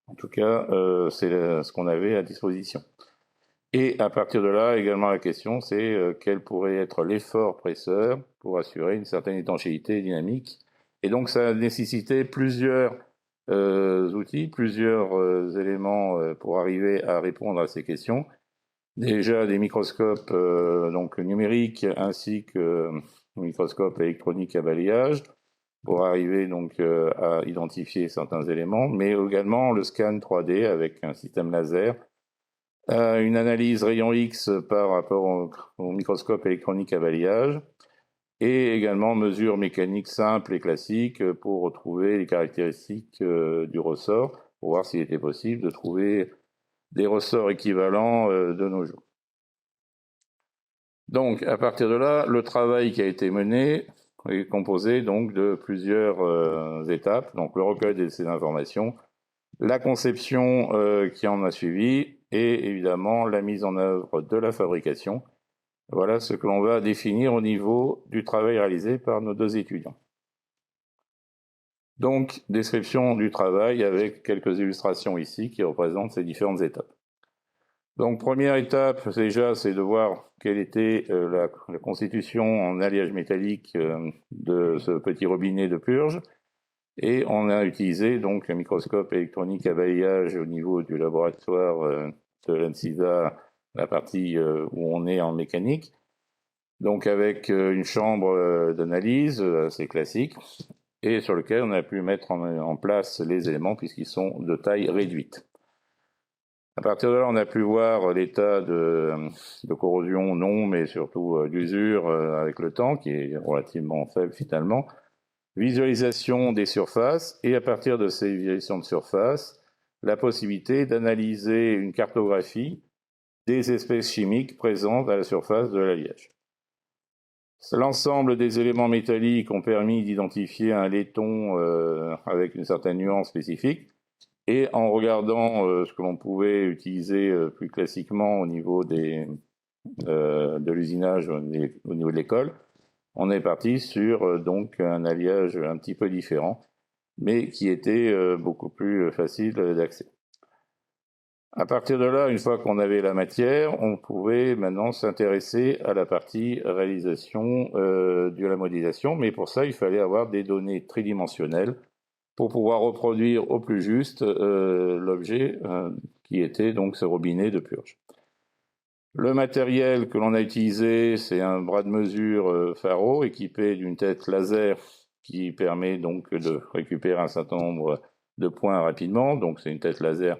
En tout cas, c'est ce qu'on avait à disposition. Et à partir de là, également la question, c'est quel pourrait être l'effort presseur pour assurer une certaine étanchéité dynamique. Et donc ça a nécessité plusieurs outils, plusieurs éléments pour arriver à répondre à ces questions. Déjà des microscopes donc numériques ainsi que microscopes électroniques à balayage pour arriver donc à identifier certains éléments, mais également le scan 3D avec un système laser, une analyse rayon X par rapport au microscope électronique à balayage, et également mesures mécaniques simples et classiques pour retrouver les caractéristiques du ressort, pour voir s'il était possible de trouver des ressorts équivalents de nos jours. Donc, à partir de là, le travail qui a été mené est composé donc de plusieurs étapes. Donc, le recueil de ces informations, la conception qui en a suivi, et évidemment la mise en œuvre de la fabrication. Voilà ce que l'on va définir au niveau du travail réalisé par nos 2 étudiants. Donc, description du travail avec quelques illustrations ici qui représentent ces différentes étapes. Donc, première étape, déjà, c'est de voir quelle était la constitution en alliage métallique de ce petit robinet de purge. Et on a utilisé donc un microscope électronique à balayage au niveau du laboratoire de l'ANSISA, la partie où on est en mécanique. Donc avec une chambre d'analyse assez classique, et sur lequel on a pu mettre en place les éléments puisqu'ils sont de taille réduite. À partir de là, on a pu voir l'état de corrosion, non, mais surtout d'usure avec le temps, qui est relativement faible finalement. Visualisation des surfaces, et à partir de ces visualisations de surface, la possibilité d'analyser une cartographie des espèces chimiques présentes à la surface de l'alliage. L'ensemble des éléments métalliques ont permis d'identifier un laiton avec une certaine nuance spécifique, et en regardant ce que l'on pouvait utiliser plus classiquement au niveau de l'usinage, au niveau de l'école, on est parti sur donc un alliage un petit peu différent, mais qui était beaucoup plus facile d'accès. À partir de là, une fois qu'on avait la matière, on pouvait maintenant s'intéresser à la partie réalisation de la modélisation, mais pour ça, il fallait avoir des données tridimensionnelles pour pouvoir reproduire au plus juste l'objet qui était donc ce robinet de purge. Le matériel que l'on a utilisé, c'est un bras de mesure Faro équipé d'une tête laser qui permet donc de récupérer un certain nombre de points rapidement. Donc c'est une tête laser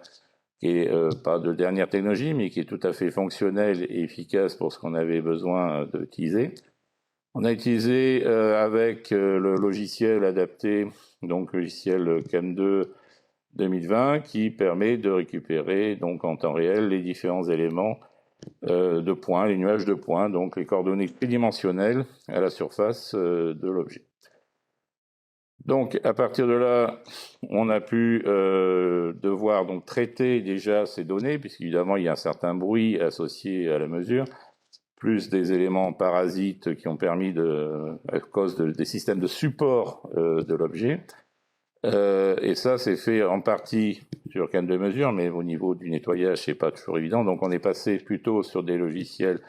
qui est pas de dernière technologie, mais qui est tout à fait fonctionnelle et efficace pour ce qu'on avait besoin d'utiliser. On a utilisé avec le logiciel adapté, donc logiciel CAM2 2020, qui permet de récupérer donc en temps réel les différents éléments de points, les nuages de points, donc les coordonnées tridimensionnelles à la surface de l'objet. Donc à partir de là, on a pu devoir donc traiter déjà ces données, puisqu'évidemment il y a un certain bruit associé à la mesure, plus des éléments parasites qui ont permis à cause des systèmes de support de l'objet. Et ça, c'est fait en partie sur canne de mesure, mais au niveau du nettoyage, c'est pas toujours évident. Donc, on est passé plutôt sur des logiciels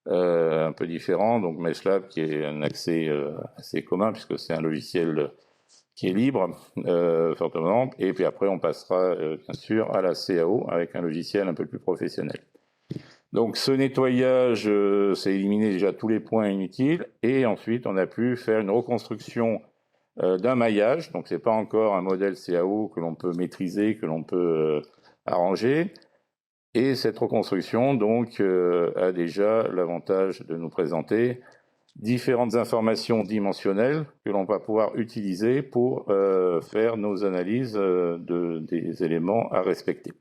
un peu différents. Donc, MeshLab, qui est un accès assez commun, puisque c'est un logiciel qui est libre, fortement. Et puis après, on passera, bien sûr, à la CAO, avec un logiciel un peu plus professionnel. Donc, ce nettoyage, c'est éliminer déjà tous les points inutiles. Et ensuite, on a pu faire une reconstruction d'un maillage, donc c'est pas encore un modèle CAO que l'on peut maîtriser, que l'on peut arranger, Et cette reconstruction, donc, a déjà l'avantage de nous présenter différentes informations dimensionnelles que l'on va pouvoir utiliser pour faire nos analyses des éléments à respecter.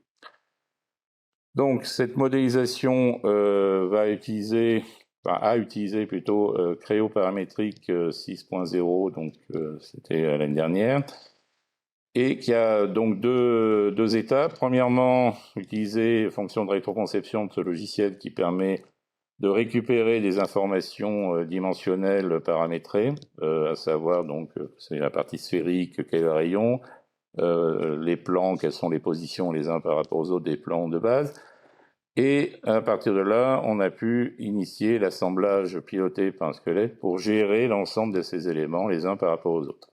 Donc, cette modélisation a utilisé plutôt Creo paramétrique 6.0, donc c'était l'année dernière, et qui a donc deux étapes. Premièrement, utiliser fonction de rétroconception de ce logiciel qui permet de récupérer des informations dimensionnelles paramétrées, à savoir donc c'est la partie sphérique, quel est le rayon, les plans, quelles sont les positions les uns par rapport aux autres des plans de base. Et à partir de là, on a pu initier l'assemblage piloté par un squelette pour gérer l'ensemble de ces éléments les uns par rapport aux autres.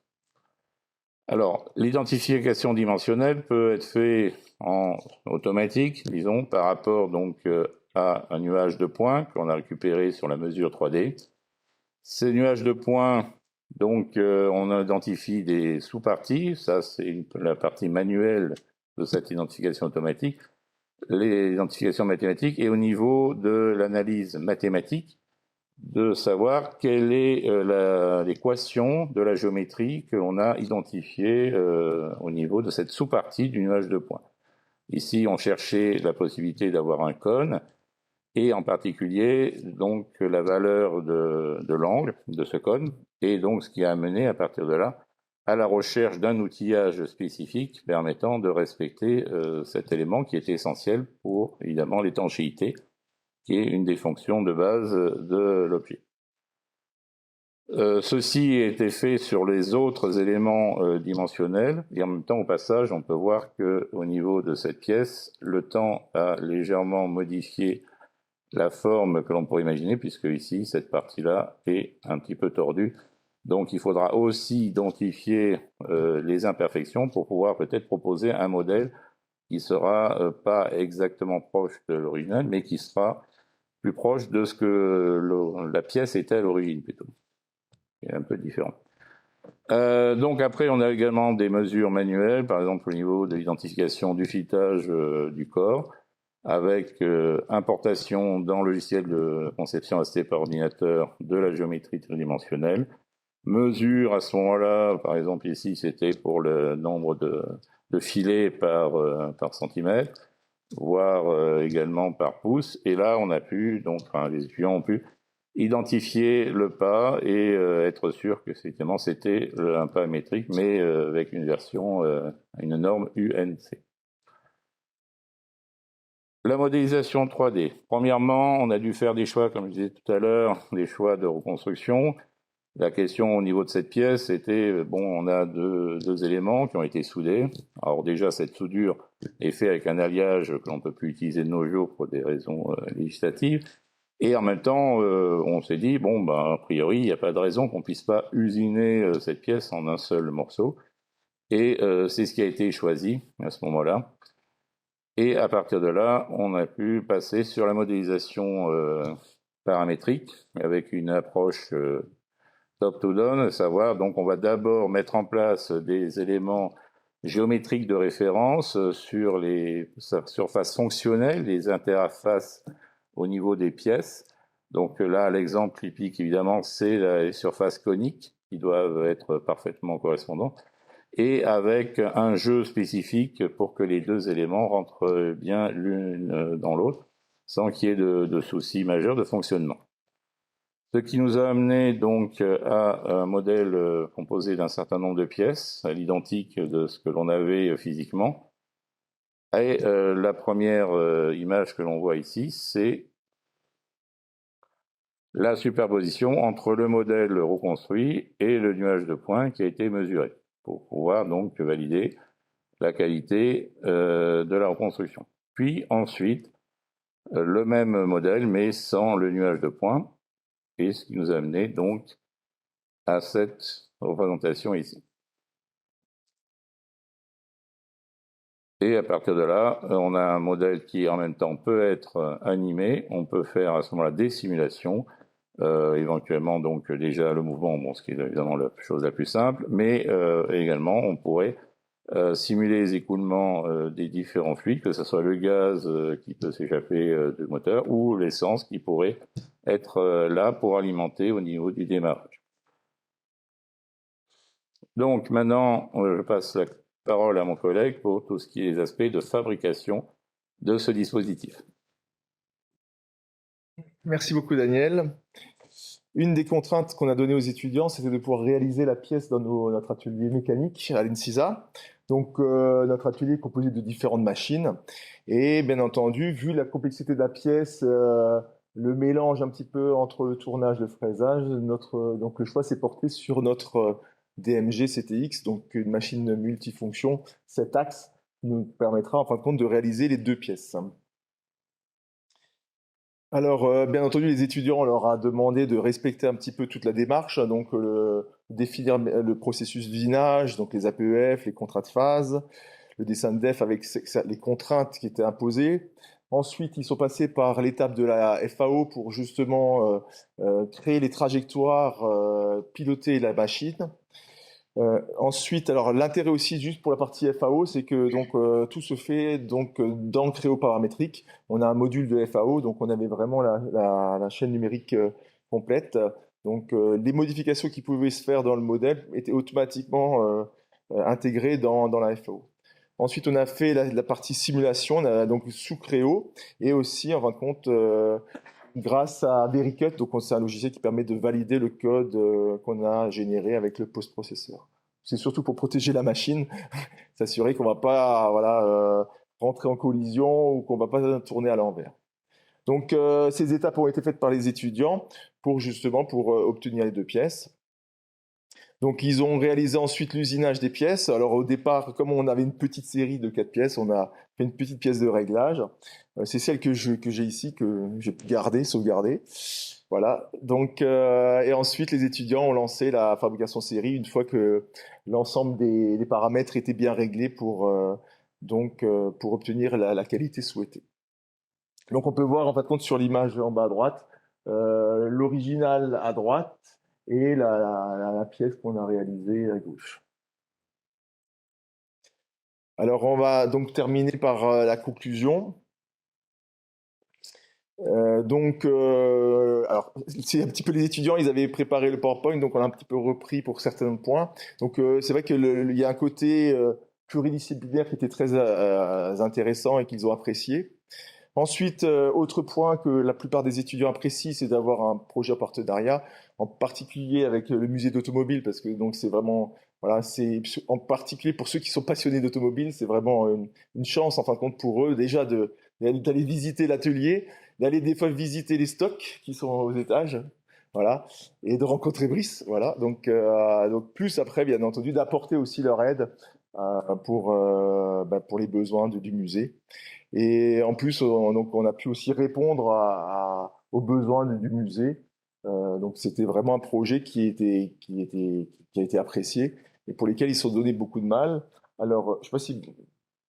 Alors, l'identification dimensionnelle peut être faite en automatique, disons, par rapport donc à un nuage de points qu'on a récupéré sur la mesure 3D. Ces nuages de points, donc, on identifie des sous-parties. Ça, c'est la partie manuelle de cette identification automatique. L'identification mathématique, et au niveau de l'analyse mathématique, de savoir quelle est l'équation de la géométrie que l'on a identifiée au niveau de cette sous-partie du nuage de points. Ici, on cherchait la possibilité d'avoir un cône, et en particulier donc la valeur de l'angle de ce cône, et donc ce qui a amené à partir de là à la recherche d'un outillage spécifique permettant de respecter cet élément qui était essentiel pour évidemment l'étanchéité, qui est une des fonctions de base de l'objet. Ceci a été fait sur les autres éléments dimensionnels, et en même temps, au passage, on peut voir qu'au niveau de cette pièce, le temps a légèrement modifié la forme que l'on pourrait imaginer, puisque ici, cette partie-là est un petit peu tordue. Donc, il faudra aussi identifier les imperfections pour pouvoir peut-être proposer un modèle qui sera pas exactement proche de l'original, mais qui sera plus proche de ce que la pièce était à l'origine, plutôt. C'est un peu différent. Donc après, on a également des mesures manuelles, par exemple au niveau de l'identification du filetage du corps, avec importation dans le logiciel de conception assistée par ordinateur de la géométrie tridimensionnelle. Mesure à ce moment-là, par exemple ici, c'était pour le nombre de filets par centimètre, voire également par pouce. Et là, on a pu, donc les étudiants ont pu identifier le pas et être sûr que effectivement c'était un pas métrique, mais avec une version, une norme UNC. La modélisation 3D. Premièrement, on a dû faire des choix, comme je disais tout à l'heure, des choix de reconstruction. La question au niveau de cette pièce était, bon, on a deux éléments qui ont été soudés. Alors déjà, cette soudure est faite avec un alliage que l'on ne peut plus utiliser de nos jours pour des raisons législatives. Et en même temps, on s'est dit, bon, ben, a priori, il n'y a pas de raison qu'on puisse pas usiner cette pièce en un seul morceau. Et c'est ce qui a été choisi à ce moment-là. Et à partir de là, on a pu passer sur la modélisation paramétrique avec une approche top-to-down, à savoir, donc on va d'abord mettre en place des éléments géométriques de référence sur les surfaces fonctionnelles, les interfaces au niveau des pièces. Donc là, l'exemple typique, évidemment, c'est les surfaces coniques qui doivent être parfaitement correspondantes, et avec un jeu spécifique pour que les deux éléments rentrent bien l'une dans l'autre, sans qu'il y ait de soucis majeurs de fonctionnement. Ce qui nous a amené donc à un modèle composé d'un certain nombre de pièces, à l'identique de ce que l'on avait physiquement. Et la première image que l'on voit ici, c'est la superposition entre le modèle reconstruit et le nuage de points qui a été mesuré, pour pouvoir donc valider la qualité de la reconstruction. Puis ensuite, le même modèle, mais sans le nuage de points, et ce qui nous a amené donc à cette représentation ici. Et à partir de là, on a un modèle qui en même temps peut être animé, on peut faire à ce moment-là des simulations, éventuellement donc déjà le mouvement, bon, ce qui est évidemment la chose la plus simple, mais également on pourrait simuler les écoulements des différents fluides, que ce soit le gaz qui peut s'échapper du moteur ou l'essence qui pourrait être là pour alimenter au niveau du démarrage. Donc maintenant, je passe la parole à mon collègue pour tout ce qui est les aspects de fabrication de ce dispositif. Merci beaucoup, Daniel. Une des contraintes qu'on a données aux étudiants, c'était de pouvoir réaliser la pièce dans notre atelier mécanique à l'INSISA. Donc, notre atelier est composé de différentes machines. Et bien entendu, vu la complexité de la pièce, le mélange un petit peu entre le tournage et le fraisage, donc le choix s'est porté sur notre DMG CTX, donc une machine multifonction, 7 axes, qui nous permettra en fin de compte de réaliser les 2 pièces. Alors, bien entendu, les étudiants, on leur a demandé de respecter un petit peu toute la démarche, donc définir le processus d'usinage, donc les APEF, les contrats de phase, le dessin de def avec les contraintes qui étaient imposées. Ensuite, ils sont passés par l'étape de la FAO pour justement créer les trajectoires, piloter la machine. Ensuite, alors l'intérêt aussi juste pour la partie FAO, c'est que donc tout se fait donc dans le Creo paramétrique. On a un module de FAO, donc on avait vraiment la chaîne numérique complète. Donc les modifications qui pouvaient se faire dans le modèle étaient automatiquement intégrées dans la FAO. Ensuite, on a fait la partie simulation, on a donc sous Creo et aussi en fin de compte grâce à Vericut, donc c'est un logiciel qui permet de valider le code qu'on a généré avec le post-processeur. C'est surtout pour protéger la machine, s'assurer qu'on va pas rentrer en collision ou qu'on va pas tourner à l'envers. Donc ces étapes ont été faites par les étudiants pour obtenir les 2 pièces. Donc ils ont réalisé ensuite l'usinage des pièces. Alors au départ, comme on avait une petite série de 4 pièces, on a fait une petite pièce de réglage. C'est celle que j'ai ici, que j'ai sauvegardée. Voilà. Donc et ensuite les étudiants ont lancé la fabrication série une fois que l'ensemble des paramètres étaient bien réglés pour obtenir la qualité souhaitée. Donc on peut voir en fin de compte sur l'image en bas à droite l'original à droite et la pièce qu'on a réalisée à gauche. Alors on va donc terminer par la conclusion. Alors c'est un petit peu les étudiants, ils avaient préparé le PowerPoint, donc on a un petit peu repris pour certains points. Donc c'est vrai qu'il y a un côté pluridisciplinaire qui était très intéressant et qu'ils ont apprécié. Ensuite, autre point que la plupart des étudiants apprécient, c'est d'avoir un projet en partenariat, en particulier avec le musée d'automobile, parce que donc c'est vraiment, voilà, c'est en particulier pour ceux qui sont passionnés d'automobile, c'est vraiment une chance en fin de compte pour eux déjà d'aller visiter l'atelier, d'aller des fois visiter les stocks qui sont aux étages, voilà, et de rencontrer Brice, voilà. Donc plus après, bien entendu, d'apporter aussi leur aide pour les besoins du musée. Et en plus, on a pu aussi répondre aux besoins du musée. Donc c'était vraiment un projet qui a été apprécié et pour lesquels ils se sont donné beaucoup de mal. Alors, je ne sais pas si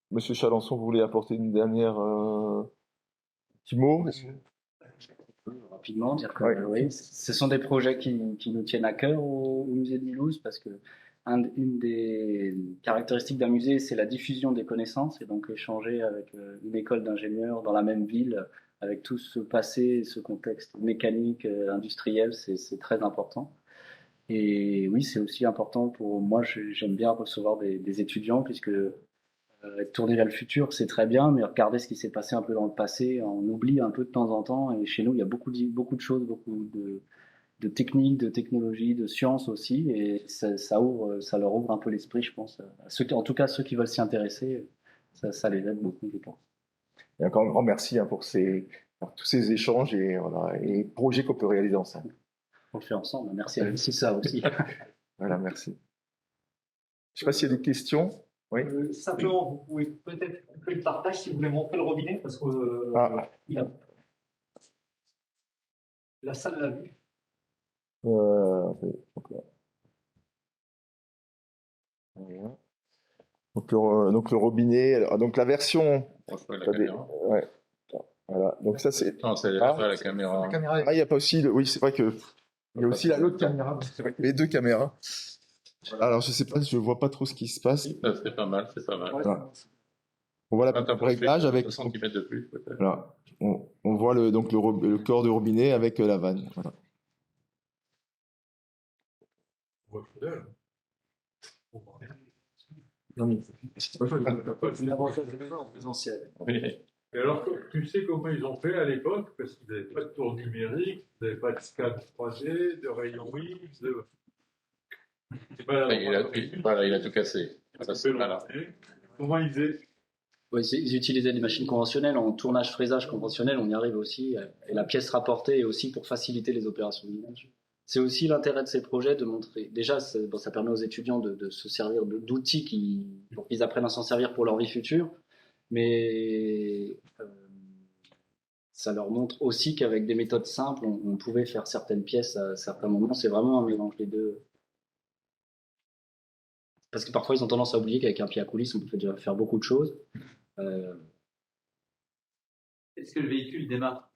Monsieur Chalençon voulait apporter une dernière petit mot. Rapidement dire que oui, ce sont des projets qui nous tiennent à cœur au musée de Mulhouse parce que une des caractéristiques d'un musée, c'est la diffusion des connaissances et donc échanger avec une école d'ingénieurs dans la même ville, avec tout ce passé, ce contexte mécanique, industriel, c'est très important. Et oui, c'est aussi important pour moi, j'aime bien recevoir des étudiants puisque être tourné vers le futur, c'est très bien, mais regarder ce qui s'est passé un peu dans le passé, on oublie un peu de temps en temps. Et chez nous, il y a beaucoup de choses, beaucoup de techniques, de technologies, de sciences aussi, et ça leur ouvre un peu l'esprit, je pense. En tout cas, ceux qui veulent s'y intéresser, ça les aide beaucoup, je pense. Et encore un grand merci pour tous ces échanges et projets qu'on peut réaliser ensemble. On le fait ensemble. Merci à vous, c'est ça aussi. Voilà, merci. Je ne sais pas s'il y a des questions. Oui. Simplement, vous pouvez peut-être couper le partage si vous voulez montrer le robinet, parce que la salle l'a vu. Okay. Voilà. Donc le robinet, alors, donc la version. Ouais. Voilà. Donc ça c'est. Non, c'est la caméra. Ah, il n'y a pas aussi. Oui, c'est vrai que il y a aussi l'autre caméra. Les 2 caméras. Alors, je sais pas, je vois pas trop ce qui se passe. Ça, c'est pas mal, c'est pas mal. Voilà. On voit Ah, t'as le réglage avec. 2 centimètres de plus, peut-être. Voilà. On voit le corps de robinet avec la vanne. Voilà. Oui. Et alors, tu sais comment ils ont fait à l'époque? Parce qu'ils n'avaient pas de tour numérique, ils n'avaient pas de scan 3D, de rayon X, de... C'est pas la- Voilà, il a tout cassé. Ça, c'est malin. Comment ils faisaient? Ouais, ils utilisaient des machines conventionnelles en tournage fraisage conventionnel, on y arrive aussi. Et la pièce rapportée est aussi pour faciliter les opérations de minage. C'est aussi l'intérêt de ces projets de montrer. Déjà, bon, ça permet aux étudiants de se servir d'outils pour qu'ils apprennent à s'en servir pour leur vie future. Mais ça leur montre aussi qu'avec des méthodes simples, on pouvait faire certaines pièces à certains moments. C'est vraiment un mélange des deux. Parce que parfois, ils ont tendance à oublier qu'avec un pied à coulisses, on peut déjà faire beaucoup de choses. Est-ce que le véhicule démarre?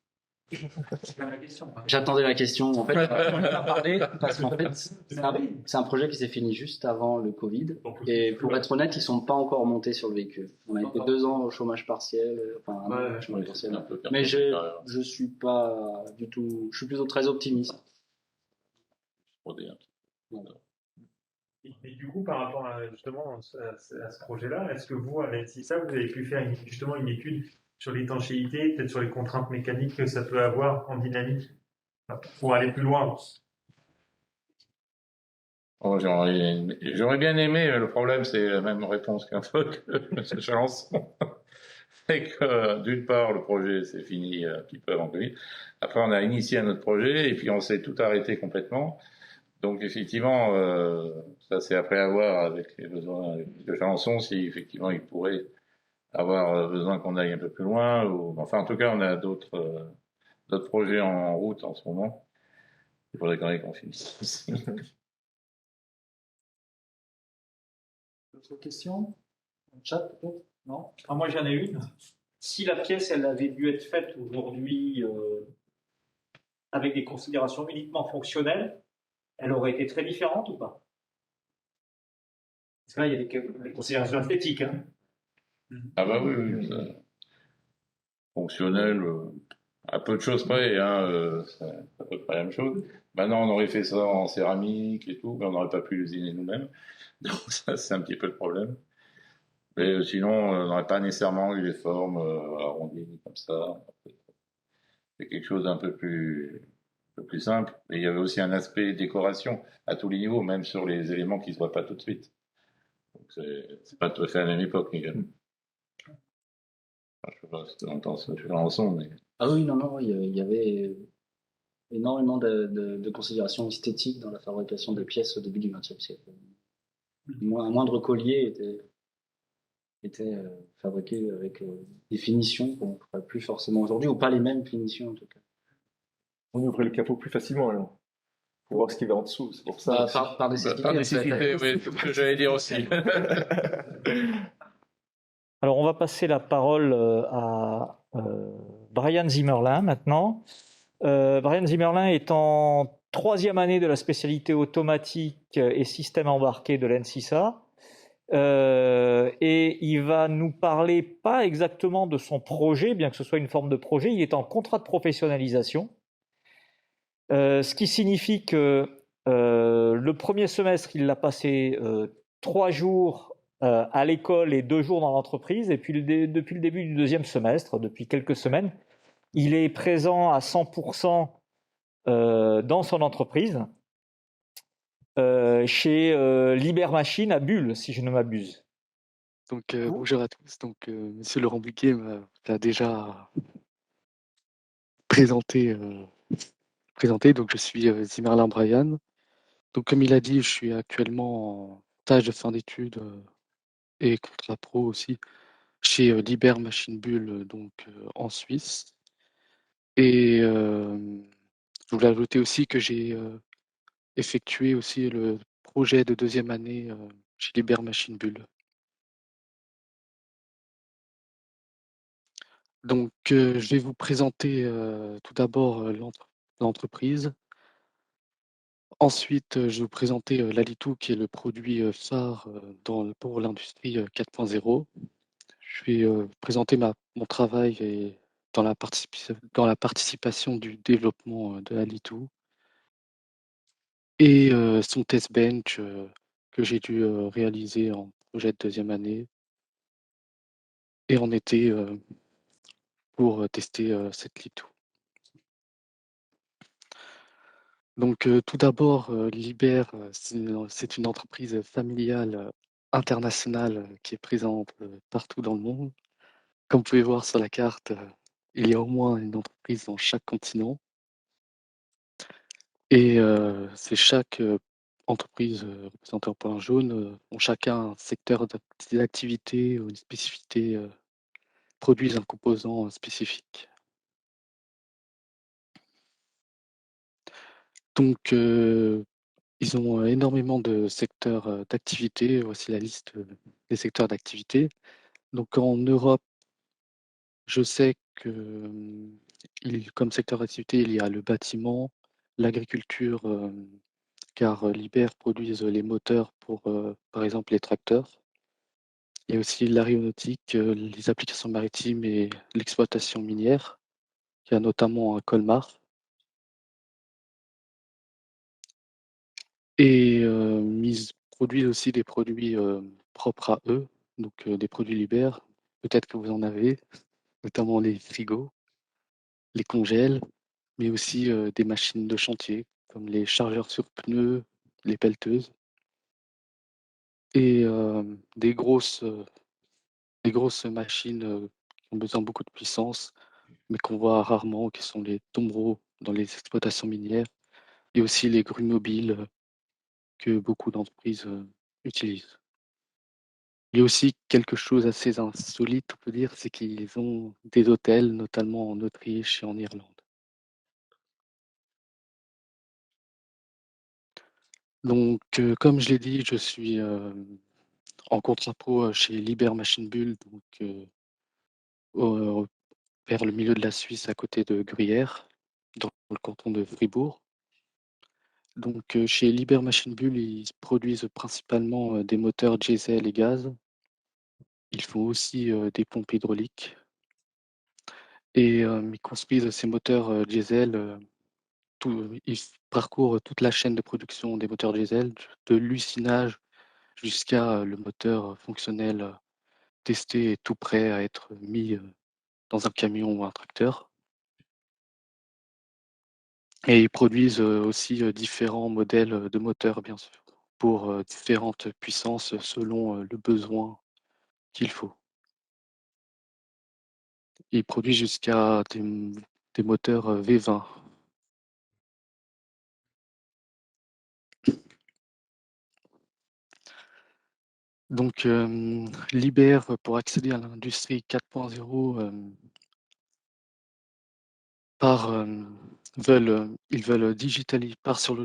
C'est la question. J'attendais la question. En fait, on en a parlé parce qu'en fait, c'est un projet qui s'est fini juste avant le Covid. Et pour être honnête, ils sont pas encore montés sur le véhicule. On a été 2 ans au chômage partiel, enfin un an au chômage partiel. Mais je suis pas du tout. Je suis plutôt très optimiste. Et du coup, par rapport à justement à ce projet-là, est-ce que vous, à l'ENSISA, vous avez pu faire justement une étude sur l'étanchéité, peut-être sur les contraintes mécaniques que ça peut avoir en dynamique, pour aller plus loin? Oh, j'aurais bien aimé, mais le problème, c'est la même réponse qu'un peu que M. Chalençon. C'est que, d'une part, le projet s'est fini un petit peu avant Covid. Après, on a initié un autre projet, et puis on s'est tout arrêté complètement. Donc, effectivement, ça, c'est après avoir, avec les besoins de Chalençon, si effectivement il pourrait avoir besoin qu'on aille un peu plus loin, ou, enfin, en tout cas, on a d'autres projets en route en ce moment. Il faudrait quand même qu'on finisse. D'autres questions? Chat peut-être? Non? Moi, j'en ai une. Si la pièce, elle avait dû être faite aujourd'hui avec des considérations uniquement fonctionnelles, elle aurait été très différente ou pas? Parce que là, il y a des considérations esthétiques. Hein. Ah bah oui, ça. Fonctionnel, à peu de choses près, hein, c'est à peu près la même chose. Maintenant, on aurait fait ça en céramique et tout, mais on n'aurait pas pu l'usiner nous-mêmes. Donc ça, c'est un petit peu le problème. Mais sinon, on n'aurait pas nécessairement eu les formes arrondies comme ça. C'est quelque chose d'un peu plus simple. Et il y avait aussi un aspect décoration à tous les niveaux, même sur les éléments qui se voient pas tout de suite. Donc c'est pas tout à fait à la même époque, Miguel. Enfin, je sais pas si tu entends ce Chalençon, mais... Ah oui, non, il y avait énormément de considérations esthétiques dans la fabrication des pièces au début du XXe siècle. Un moindre collier était fabriqué avec des finitions qu'on ne ferait plus forcément aujourd'hui, ou pas les mêmes finitions en tout cas. On ouvrait le capot plus facilement alors, pour voir ce qu'il y avait en dessous. C'est pour ça. Par nécessité. Par nécessité, oui, c'est ce que j'allais dire aussi. Alors, on va passer la parole à Brian Zimmerlin maintenant. Brian Zimmerlin est en 3e année de la spécialité automatique et système embarqué de l'ENSISA. Et il va nous parler pas exactement de son projet, bien que ce soit une forme de projet, il est en contrat de professionnalisation. Ce qui signifie que le premier semestre, il l'a passé 3 jours à l'école et 2 jours dans l'entreprise. Et puis depuis le début du 2e semestre, depuis quelques semaines, il est présent à 100% dans son entreprise, chez Liber Machine à Bulle, si je ne m'abuse. Donc, bonjour à tous. Donc, Monsieur Laurent Buquet m'a déjà présenté. Donc, je suis Zimmerlin Brian. Donc, comme il a dit, je suis actuellement en stage de fin d'études et contrat pro aussi chez Liber Machine Bulle, donc en Suisse. Et je voulais ajouter aussi que j'ai effectué aussi le projet de 2e année chez Liber Machine Bulle. Donc, je vais vous présenter tout d'abord l'entreprise. Ensuite, je vais vous présenter l'Alitou, qui est le produit phare pour l'industrie 4.0. Je vais présenter mon travail dans la participation du développement de l'Alitou et son test bench que j'ai dû réaliser en projet de deuxième année et en été pour tester cette Litou. Donc tout d'abord, Liber, c'est une entreprise familiale internationale qui est présente partout dans le monde. Comme vous pouvez voir sur la carte, il y a au moins une entreprise dans chaque continent et c'est chaque entreprise représentée en point jaune ont chacun un secteur d'activité ou une spécificité, produisent un composant spécifique. Donc ils ont énormément de secteurs d'activité. Voici la liste des secteurs d'activité. Donc en Europe, je sais que comme secteur d'activité, il y a le bâtiment, l'agriculture, car Liber produisent les moteurs pour, par exemple, les tracteurs. Il y a aussi l'aéronautique, les applications maritimes et l'exploitation minière. Il y a notamment à Colmar. Et ils produisent aussi des produits propres à eux, donc des produits Liber. Peut-être que vous en avez, notamment les frigos, les congèles, mais aussi des machines de chantier, comme les chargeurs sur pneus, les pelleteuses, et des grosses machines qui ont besoin de beaucoup de puissance, mais qu'on voit rarement, qui sont les tombereaux dans les exploitations minières, et aussi les grues mobiles que beaucoup d'entreprises utilisent. Il y a aussi quelque chose assez insolite, on peut dire, c'est qu'ils ont des hôtels, notamment en Autriche et en Irlande. Donc, comme je l'ai dit, je suis en contrat pro chez Liber Machine Bull, donc au- vers le milieu de la Suisse, à côté de Gruyère, dans le canton de Fribourg. Donc, chez Liber Machine Bull, ils produisent principalement des moteurs diesel et gaz. Ils font aussi des pompes hydrauliques. Et ils construisent ces moteurs diesel. Ils parcourent toute la chaîne de production des moteurs diesel, de l'usinage jusqu'à le moteur fonctionnel testé et tout prêt à être mis dans un camion ou un tracteur. Et ils produisent aussi différents modèles de moteurs, bien sûr, pour différentes puissances selon le besoin qu'il faut. Ils produisent jusqu'à des moteurs V20. Donc, Liber, pour accéder à l'industrie 4.0, ils veulent digitaliser, partent sur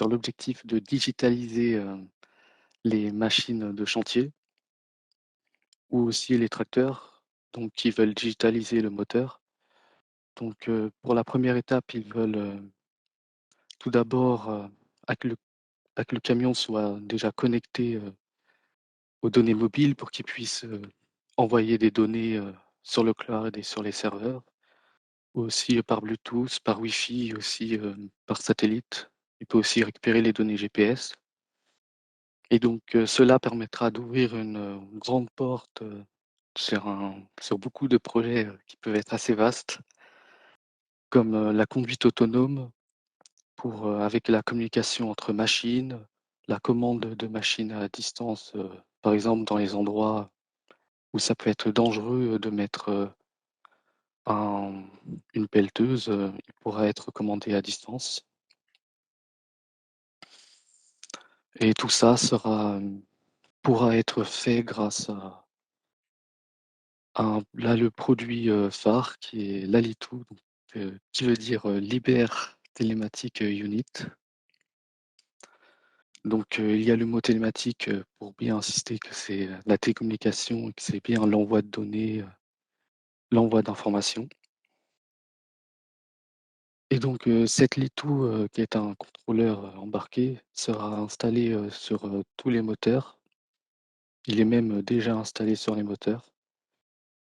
l'objectif de digitaliser les machines de chantier ou aussi les tracteurs. Donc, ils veulent digitaliser le moteur. Donc, pour la première étape, ils veulent tout d'abord que le camion soit déjà connecté aux données mobiles pour qu'il puisse envoyer des données sur le cloud et sur les serveurs, aussi par Bluetooth, par Wi-Fi, aussi par satellite. Il peut aussi récupérer les données GPS. Et donc, cela permettra d'ouvrir une grande porte sur beaucoup de projets qui peuvent être assez vastes, comme la conduite autonome avec la communication entre machines, la commande de machines à distance, par exemple dans les endroits où ça peut être dangereux de mettre une pelleteuse, il pourra être commandé à distance. Et tout ça pourra être fait grâce à là, le produit phare qui est l'Alitou, qui veut dire Liber Telematic Unit. Donc il y a le mot télématique pour bien insister que c'est la télécommunication et que c'est bien l'envoi de données, l'envoi d'informations. Et donc, cette Litou, qui est un contrôleur embarqué, sera installé sur tous les moteurs. Il est même déjà installé sur les moteurs.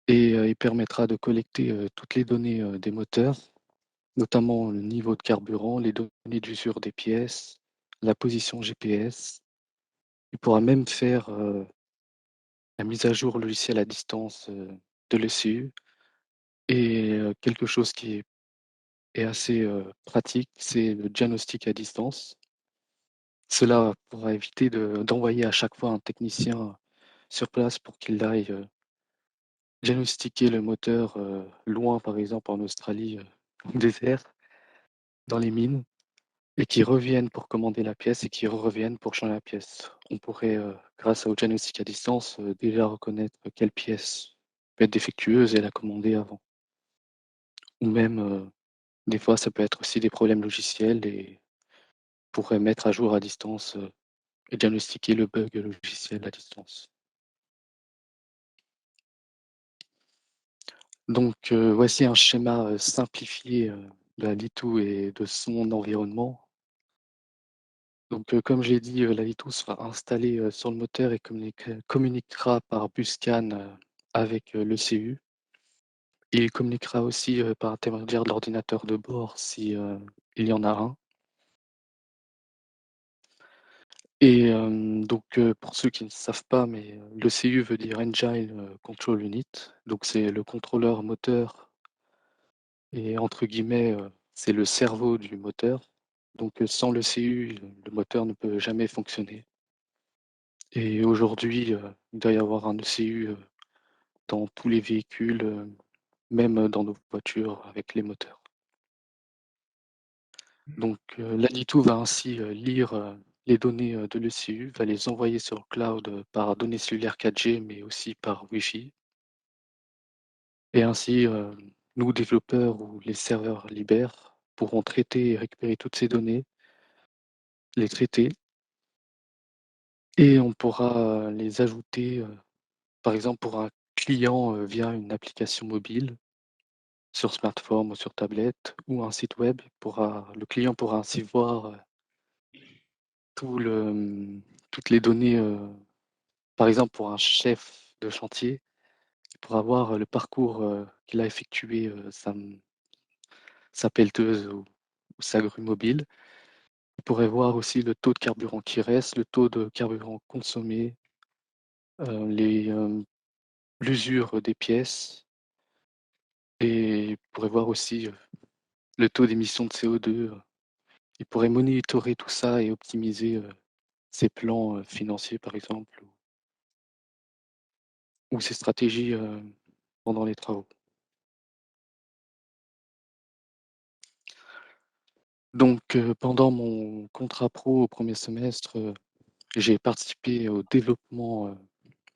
Et il permettra de collecter toutes les données des moteurs, notamment le niveau de carburant, les données d'usure des pièces, la position GPS. Il pourra même faire la mise à jour logicielle à distance de l'ECU. Et quelque chose qui est assez pratique, c'est le diagnostic à distance. Cela pourra éviter d'envoyer à chaque fois un technicien sur place pour qu'il aille diagnostiquer le moteur loin, par exemple en Australie, au désert, dans les mines, et qui reviennent pour commander la pièce et qui reviennent pour changer la pièce. On pourrait, grâce au diagnostic à distance, déjà reconnaître quelle pièce peut être défectueuse et la commander avant. Ou même, des fois, ça peut être aussi des problèmes logiciels et on pourrait mettre à jour à distance et diagnostiquer le bug logiciel à distance. Donc, voici un schéma simplifié de la Litou et de son environnement. Donc, comme j'ai dit, la Litou sera installée sur le moteur et communiquera par buscan avec l'ECU. Il communiquera aussi par intermédiaire de l'ordinateur de bord si il y en a un. Et donc, pour ceux qui ne savent pas, mais l'ECU veut dire Engine Control Unit. Donc, c'est le contrôleur moteur et entre guillemets, c'est le cerveau du moteur. Donc, sans l'ECU, le moteur ne peut jamais fonctionner. Et aujourd'hui, il doit y avoir un ECU dans tous les véhicules, même dans nos voitures avec les moteurs. Donc, l'Anitou va ainsi lire les données de l'ECU, va les envoyer sur le cloud par données cellulaires 4G, mais aussi par Wi-Fi. Et ainsi, nous, développeurs ou les serveurs libères, pourront traiter et récupérer toutes ces données, les traiter, et on pourra les ajouter, par exemple, pour un client via une application mobile sur smartphone ou sur tablette ou un site web. Le client pourra ainsi voir toutes les données, par exemple pour un chef de chantier, il pourra voir le parcours qu'il a effectué, sa pelleteuse ou sa grue mobile. Il pourrait voir aussi le taux de carburant qui reste, le taux de carburant consommé, l'usure des pièces, et il pourrait voir aussi le taux d'émission de CO2. Il pourrait monitorer tout ça et optimiser ses plans financiers, par exemple, ou ses stratégies pendant les travaux. Donc, pendant mon contrat pro au premier semestre, j'ai participé au développement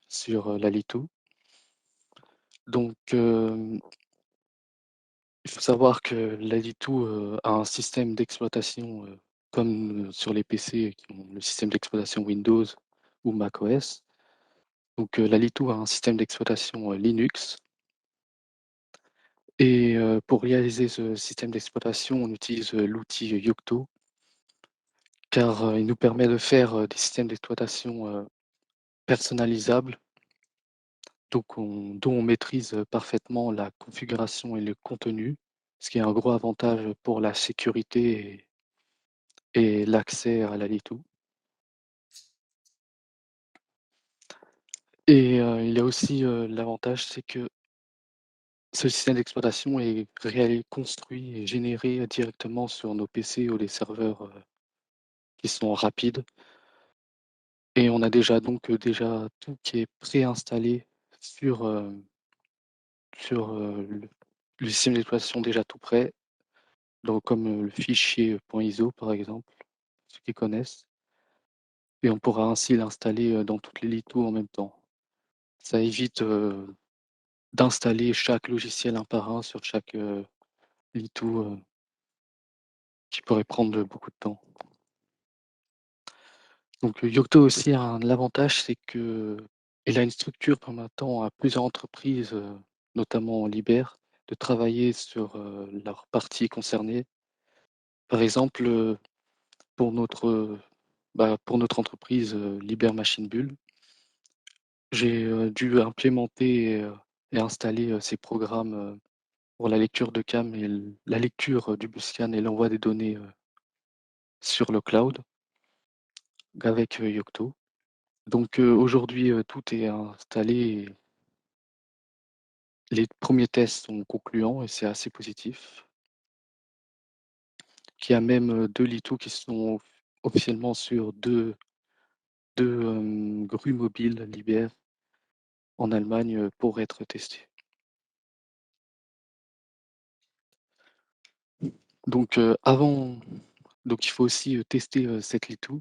sur la Litou. Donc, il faut savoir que la Litou a un système d'exploitation comme sur les PC qui ont le système d'exploitation Windows ou macOS. Donc, la Litou a un système d'exploitation Linux. Et pour réaliser ce système d'exploitation, on utilise l'outil Yocto, car il nous permet de faire des systèmes d'exploitation personnalisables, dont on maîtrise parfaitement la configuration et le contenu, ce qui est un gros avantage pour la sécurité et l'accès à la Litou. Et il y a aussi l'avantage, c'est que ce système d'exploitation est construit et généré directement sur nos PC ou des serveurs qui sont rapides. Et on a déjà tout qui est préinstallé sur, le système d'exploitation déjà tout prêt, donc comme le fichier .iso par exemple, ceux qui connaissent, et on pourra ainsi l'installer dans toutes les litos en même temps. Ça évite d'installer chaque logiciel un par un sur chaque lito, qui pourrait prendre beaucoup de temps. Donc Yocto aussi a l'avantage, c'est qu'il a une structure permettant à plusieurs entreprises, notamment en Liber, de travailler sur leur partie concernée Par exemple, pour notre, pour notre entreprise Liber Machine Bull, j'ai dû implémenter et installer ces programmes pour la lecture de cam et la lecture du buscan et l'envoi des données sur le cloud avec Yocto. Donc aujourd'hui, tout est installé. Les premiers tests sont concluants et c'est assez positif. Il y a même 2 Litou qui sont officiellement sur deux grues mobiles Liber en Allemagne pour être testés. Donc donc il faut aussi tester cette Litou.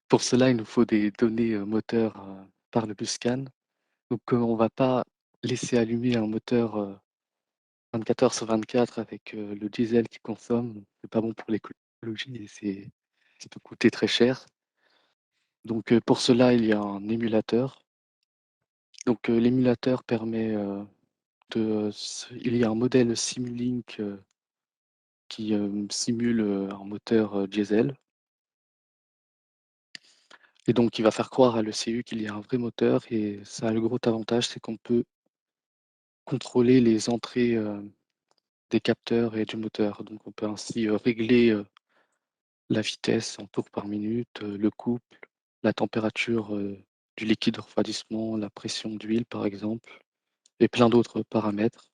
Pour cela, il nous faut des données moteurs par le Buscan. Donc on ne va pas laisser allumer un moteur 24 heures sur 24 avec le diesel qui consomme. C'est pas bon pour l'écologie et ça peut coûter très cher. Donc pour cela, il y a un émulateur. Donc l'émulateur permet il y a un modèle Simulink qui simule un moteur diesel. Et donc, il va faire croire à l'ECU qu'il y a un vrai moteur et ça a le gros avantage, c'est qu'on peut contrôler les entrées des capteurs et du moteur. Donc, on peut ainsi régler la vitesse en tours par minute, le couple, la température du liquide de refroidissement, la pression d'huile par exemple, et plein d'autres paramètres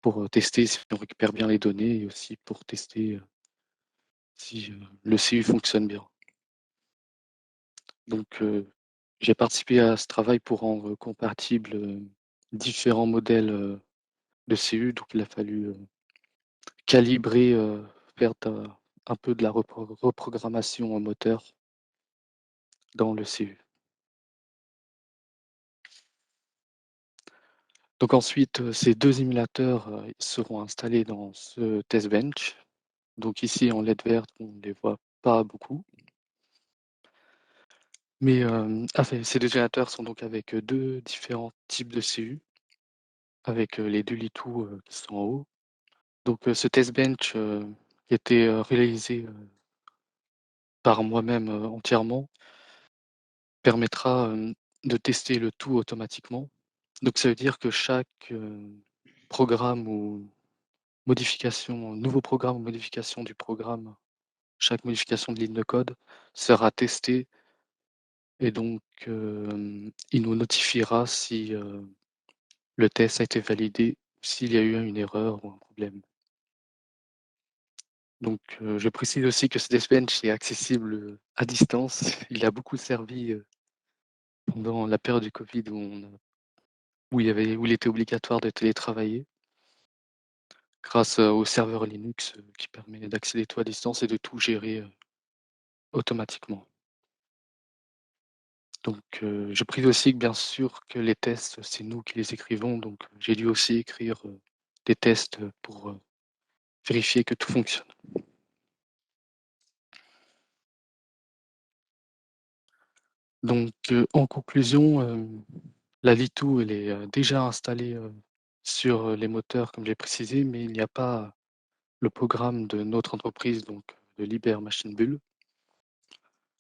pour tester si on récupère bien les données et aussi pour tester si le CU fonctionne bien. Donc, j'ai participé à ce travail pour rendre compatibles différents modèles de CU. Donc, il a fallu calibrer, faire un peu de la reprogrammation en moteur dans le CU. Donc ensuite, ces 2 émulateurs seront installés dans ce test bench. Donc ici, en LED verte, on ne les voit pas beaucoup. Mais ces 2 générateurs sont donc avec 2 différents types de CU, avec les 2 Litou qui sont en haut. Donc ce test bench qui a été réalisé par moi-même entièrement permettra de tester le tout automatiquement. Donc ça veut dire que chaque programme ou nouveau programme ou modification du programme, chaque modification de ligne de code sera testée et donc il nous notifiera si le test a été validé, s'il y a eu une erreur ou un problème. Donc je précise aussi que ce test bench est accessible à distance. Il a beaucoup servi pendant la période du Covid où il était obligatoire de télétravailler grâce au serveur Linux qui permet d'accéder tout à distance et de tout gérer automatiquement. Donc je précise aussi que bien sûr que les tests, c'est nous qui les écrivons, donc j'ai dû aussi écrire des tests pour vérifier que tout fonctionne. Donc en conclusion, la Litou, elle est déjà installée sur les moteurs comme j'ai précisé, mais il n'y a pas le programme de notre entreprise, donc de Liber Machine Bull.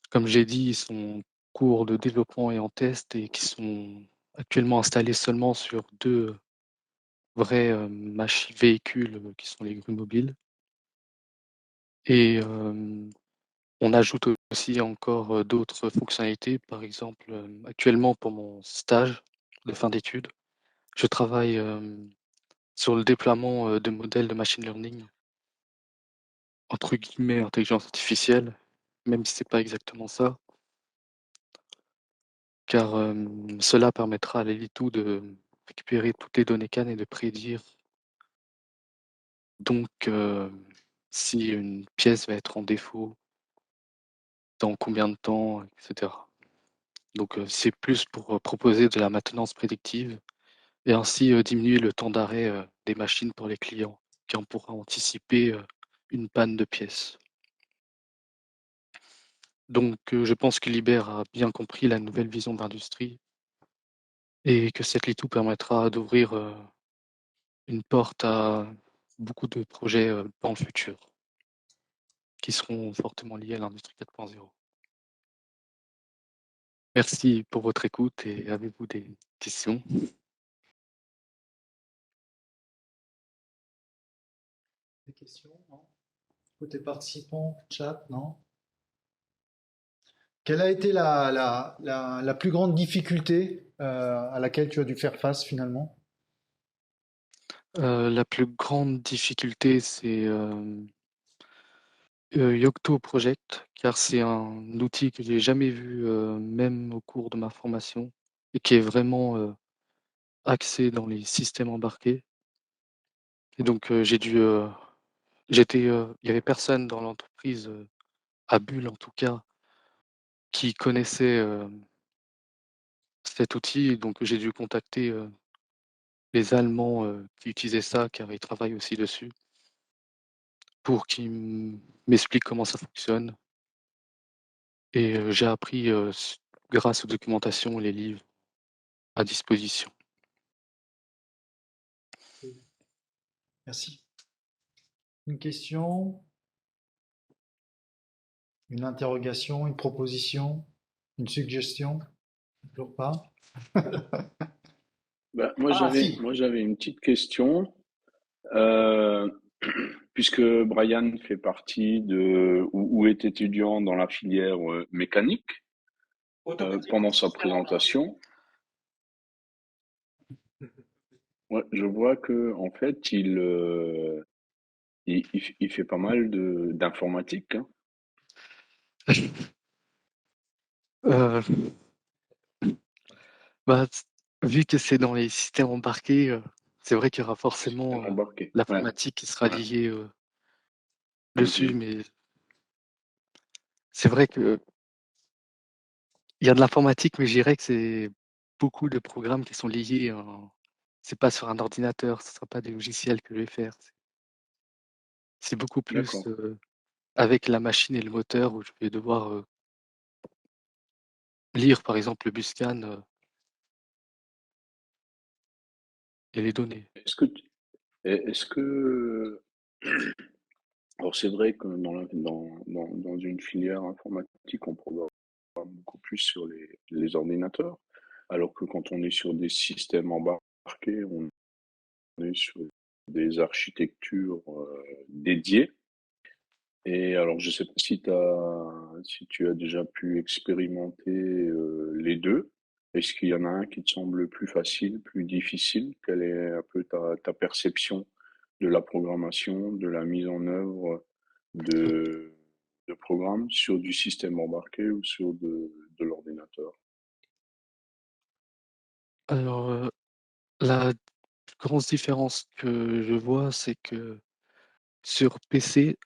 Comme j'ai dit, ils sont en cours de développement et en test et qui sont actuellement installés seulement sur 2 vrais véhicules qui sont les grues mobiles. Et on ajoute aussi encore d'autres fonctionnalités. Par exemple, actuellement pour mon stage de fin d'études, je travaille sur le déploiement de modèles de machine learning, entre guillemets intelligence artificielle, même si c'est pas exactement ça, car cela permettra à l'Elitou de récupérer toutes les données CAN et de prédire donc si une pièce va être en défaut, dans combien de temps, etc. Donc c'est plus pour proposer de la maintenance prédictive et ainsi diminuer le temps d'arrêt des machines pour les clients, qui en pourra anticiper une panne de pièces. Donc je pense que Liber a bien compris la nouvelle vision de l'industrie et que cette Litou permettra d'ouvrir une porte à beaucoup de projets dans le futur. qui seront fortement liées à l'industrie 4.0. Merci pour votre écoute et avez-vous des questions? Des questions? Non? Côté participants, chat, non? Quelle a été la plus grande difficulté à laquelle tu as dû faire face finalement? La plus grande difficulté, c'est Yocto Project, car c'est un outil que j'ai jamais vu, même au cours de ma formation, et qui est vraiment axé dans les systèmes embarqués. Et donc il y avait personne dans l'entreprise, à Bulle en tout cas, qui connaissait cet outil, et donc j'ai dû contacter les Allemands qui utilisaient ça, car ils travaillent aussi dessus, pour qu'ils m'expliquent comment ça fonctionne. Et j'ai appris grâce aux documentations et les livres à disposition. Merci. Une question, une interrogation, une proposition, une suggestion? Toujours pas. Ben, Ah si. moi, j'avais une petite question. Euh, Puisque Brian fait partie ou est étudiant dans la filière mécanique, pendant sa présentation, ouais, je vois que en fait, il fait pas mal d'informatique, hein. Euh, Bah, vu que c'est dans les systèmes embarqués, c'est vrai qu'il y aura Système forcément embarqué. Ouais, l'informatique qui sera ouais. liée dessus, Mhm. mais c'est vrai que il y a de l'informatique, mais je dirais que c'est beaucoup de programmes qui sont liés c'est pas sur un ordinateur, ce sera pas des logiciels que je vais faire. C'est beaucoup plus D'accord. avec la machine et le moteur où je vais devoir lire par exemple le buscan et les données. Est-ce que, est-ce que, alors c'est vrai que dans une filière informatique, on programme beaucoup plus sur les ordinateurs, alors que quand on est sur des systèmes embarqués, on est sur des architectures dédiées. Et alors, je sais pas si tu as déjà pu expérimenter les deux. Est-ce qu'il y en a un qui te semble plus facile, plus difficile? Quelle est un peu ta perception de la programmation, de la mise en œuvre de, de programmes sur du système embarqué ou sur de l'ordinateur? Alors, la grosse différence que je vois, c'est que sur PC,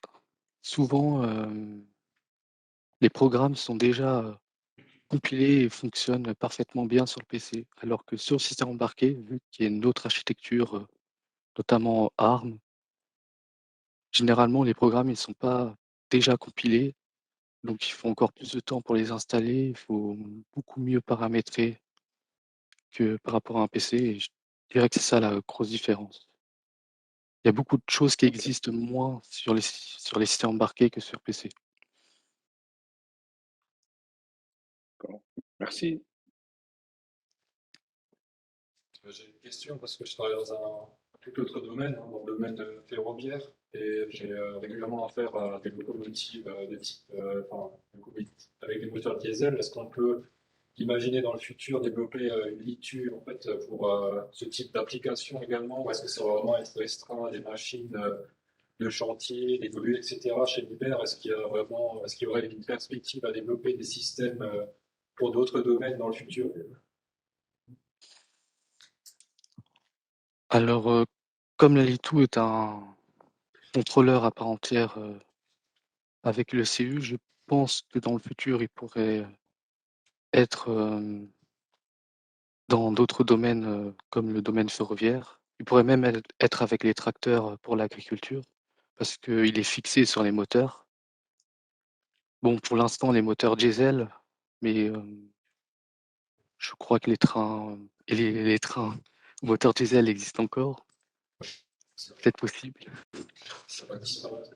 souvent, les programmes sont déjà compilés et fonctionnent parfaitement bien sur le PC. Alors que sur le système embarqué, vu qu'il y a une autre architecture, notamment ARM, généralement les programmes ils sont pas déjà compilés, donc il faut encore plus de temps pour les installer, il faut beaucoup mieux paramétrer que par rapport à un PC, et je dirais que c'est ça la grosse différence. Il y a beaucoup de choses qui Ok, existent moins sur les systèmes embarqués que sur PC. d'accord. Merci. J'ai une question parce que je travaille dans un tout autre domaine, hein, dans le domaine ferroviaire, et j'ai régulièrement affaire à des locomotives de type, avec des moteurs diesel. Est-ce qu'on peut imaginer dans le futur développer une liture en fait, pour ce type d'application également, ou est-ce que ça va vraiment être restreint à des machines de chantier, des volumes, etc. chez Liebherr? Est-ce qu'il y aurait une perspective à développer des systèmes pour d'autres domaines dans le futur? Alors, comme la Litou est un contrôleur à part entière, avec le CU, je pense que dans le futur, il pourrait être, dans d'autres domaines, comme le domaine ferroviaire. Il pourrait même être avec les tracteurs, pour l'agriculture, parce qu'il est fixé sur les moteurs. Bon, pour l'instant, les moteurs diesel, mais je crois que les trains et les trains moteurs diesel existent encore. c'est peut-être possible. Ça va disparaître.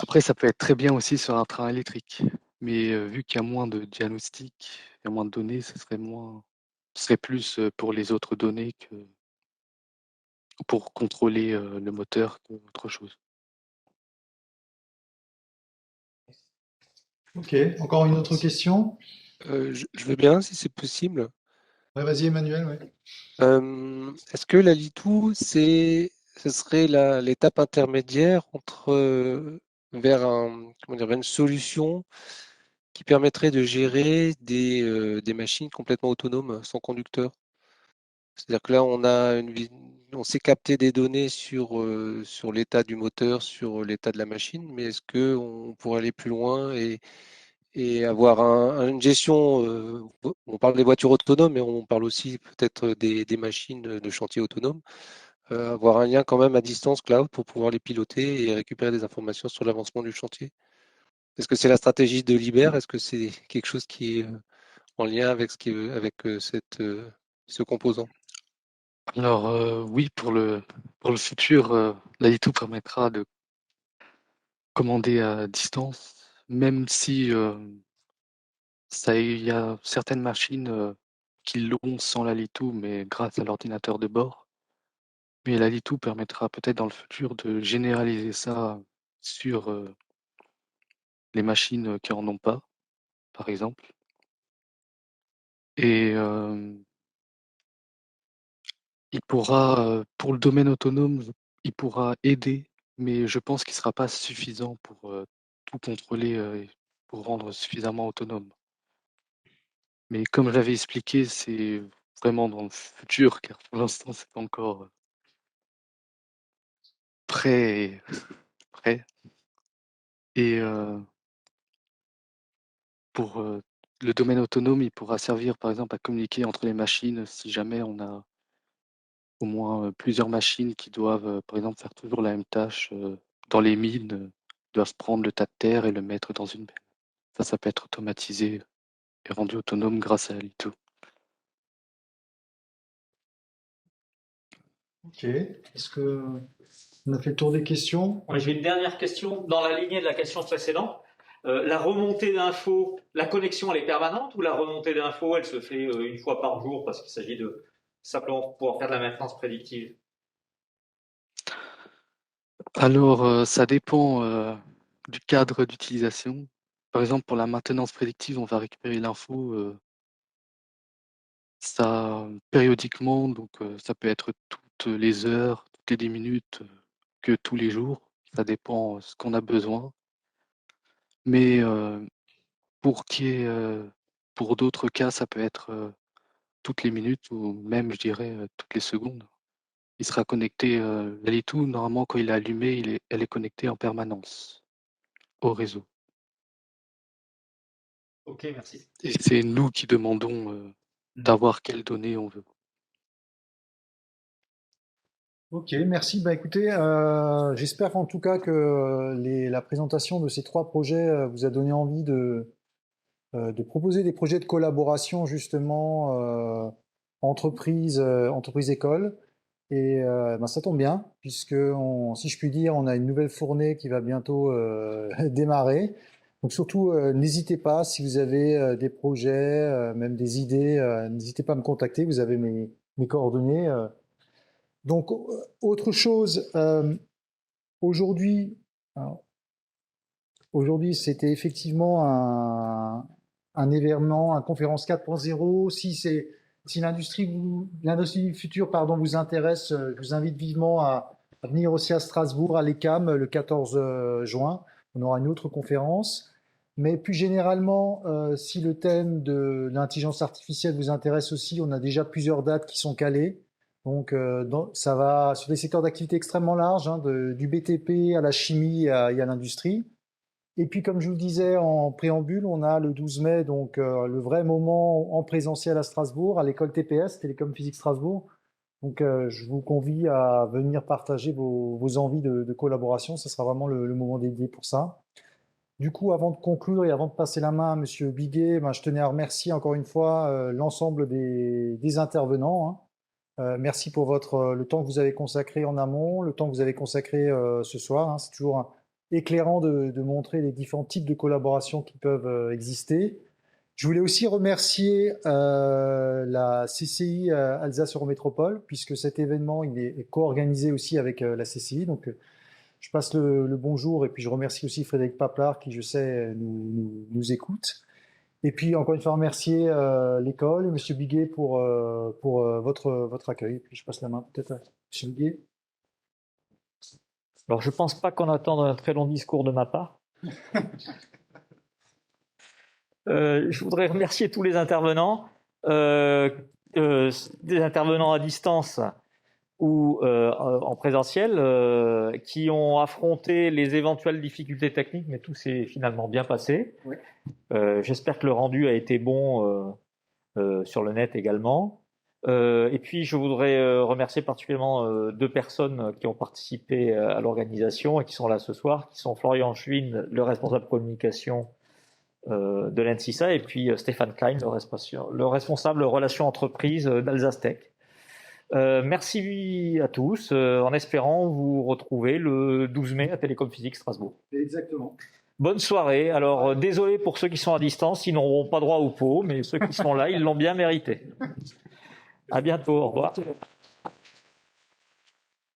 Après, ça peut être très bien aussi sur un train électrique. Mais vu qu'il y a moins de diagnostics, il y a moins de données, ce serait plus pour les autres données que pour contrôler le moteur qu'autre chose. Ok, encore une autre question? Je veux bien, si c'est possible. Ouais, vas-y Emmanuel, ouais. Est-ce que la Litou, ce serait l'étape intermédiaire vers comment dire, vers une solution qui permettrait de gérer des machines complètement autonomes, sans conducteur? C'est-à-dire que là, on sait capter des données sur l'état du moteur, sur l'état de la machine, mais est-ce qu'on pourrait aller plus loin et avoir une gestion, on parle des voitures autonomes, mais on parle aussi peut-être des machines de chantier autonomes, avoir un lien quand même à distance cloud pour pouvoir les piloter et récupérer des informations sur l'avancement du chantier. Est-ce que c'est la stratégie de Liber? Est-ce que c'est quelque chose qui est en lien avec ce composant? Alors oui, pour le futur, la Litou permettra de commander à distance, même si il y a certaines machines qui l'ont sans la Litou, mais grâce à l'ordinateur de bord. Mais la Litou permettra peut-être dans le futur de généraliser ça sur les machines qui en ont pas, par exemple. Et il pourra, pour le domaine autonome, il pourra aider, mais je pense qu'il ne sera pas suffisant pour tout contrôler et pour rendre suffisamment autonome. Mais comme j'avais expliqué, c'est vraiment dans le futur, car pour l'instant, c'est pas encore prêt. Prêt. Et pour le domaine autonome, il pourra servir par exemple à communiquer entre les machines si jamais on a au moins plusieurs machines qui doivent, par exemple, faire toujours la même tâche dans les mines, doivent prendre le tas de terre et le mettre dans une benne. Ça peut être automatisé et rendu autonome grâce à Alito. Ok, est-ce que on a fait le tour des questions? Ouais, j'ai une dernière question dans la lignée de la question précédente. La remontée d'infos, la connexion, elle est permanente ou la remontée d'infos, elle se fait une fois par jour parce qu'il s'agit de simplement pouvoir faire de la maintenance prédictive? Alors, ça dépend du cadre d'utilisation. Par exemple, pour la maintenance prédictive, on va récupérer l'info ça périodiquement, donc ça peut être toutes les heures, toutes les 10 minutes, que tous les jours. Ça dépend ce qu'on a besoin. Mais pour pour d'autres cas, ça peut être toutes les minutes ou même, je dirais, toutes les secondes. Il sera connecté, la Litou, normalement, quand il est allumé, elle est connectée en permanence au réseau. Ok, merci. Et c'est nous qui demandons d'avoir quelles données on veut. Ok, merci. Bah écoutez, j'espère en tout cas que la présentation de ces trois projets vous a donné envie de proposer des projets de collaboration justement entreprise-école. Et ben, ça tombe bien, puisque si je puis dire, on a une nouvelle fournée qui va bientôt démarrer. Donc surtout, n'hésitez pas, si vous avez des projets, même des idées, n'hésitez pas à me contacter, vous avez mes coordonnées. Donc, autre chose, aujourd'hui, alors, aujourd'hui, c'était effectivement un événement, un conférence 4.0. Si l'industrie du futur, pardon, vous intéresse, je vous invite vivement à venir aussi à Strasbourg, à l'ECAM, le 14 juin. On aura une autre conférence. Mais plus généralement, si le thème de l'intelligence artificielle vous intéresse aussi, on a déjà plusieurs dates qui sont calées. Donc, ça va sur des secteurs d'activité extrêmement larges, hein, du BTP à la chimie et à l'industrie. Et puis, comme je vous le disais en préambule, on a le 12 mai, donc le vrai moment en présentiel à Strasbourg, à l'école TPS, Télécom Physique Strasbourg. Donc, je vous convie à venir partager vos envies de collaboration. Ce sera vraiment le moment dédié pour ça. Du coup, avant de conclure et avant de passer la main à Monsieur Biguet, ben, je tenais à remercier encore une fois l'ensemble des intervenants, hein. Merci pour le temps que vous avez consacré en amont, le temps que vous avez consacré ce soir. Hein. C'est toujours éclairant de montrer les différents types de collaborations qui peuvent exister. Je voulais aussi remercier la CCI Alsace Eurométropole, puisque cet événement il est co-organisé aussi avec la CCI. Donc, je passe le bonjour et puis je remercie aussi Frédéric Paplard qui, je sais, nous écoute. Et puis, encore une fois, remercier l'école et M. Biguet pour votre accueil. Et puis, je passe la main peut-être à M. Biguet. Alors, je pense pas qu'on attende un très long discours de ma part. Je voudrais remercier tous les intervenants, des intervenants à distance ou en présentiel, qui ont affronté les éventuelles difficultés techniques, mais tout s'est finalement bien passé. Oui. J'espère que le rendu a été bon sur le net également. Et puis, je voudrais remercier particulièrement deux personnes qui ont participé à l'organisation et qui sont là ce soir, qui sont Florian Schwinn, le responsable communication de l'ENSISA, et puis Stéphane Klein, le responsable relations entreprises d'Alsace Tech. Merci à tous, en espérant vous retrouver le 12 mai à Télécom Physique Strasbourg. Exactement. Bonne soirée. Alors, désolé pour ceux qui sont à distance, ils n'auront pas droit au pot, mais ceux qui sont là, ils l'ont bien mérité. À bientôt, au revoir.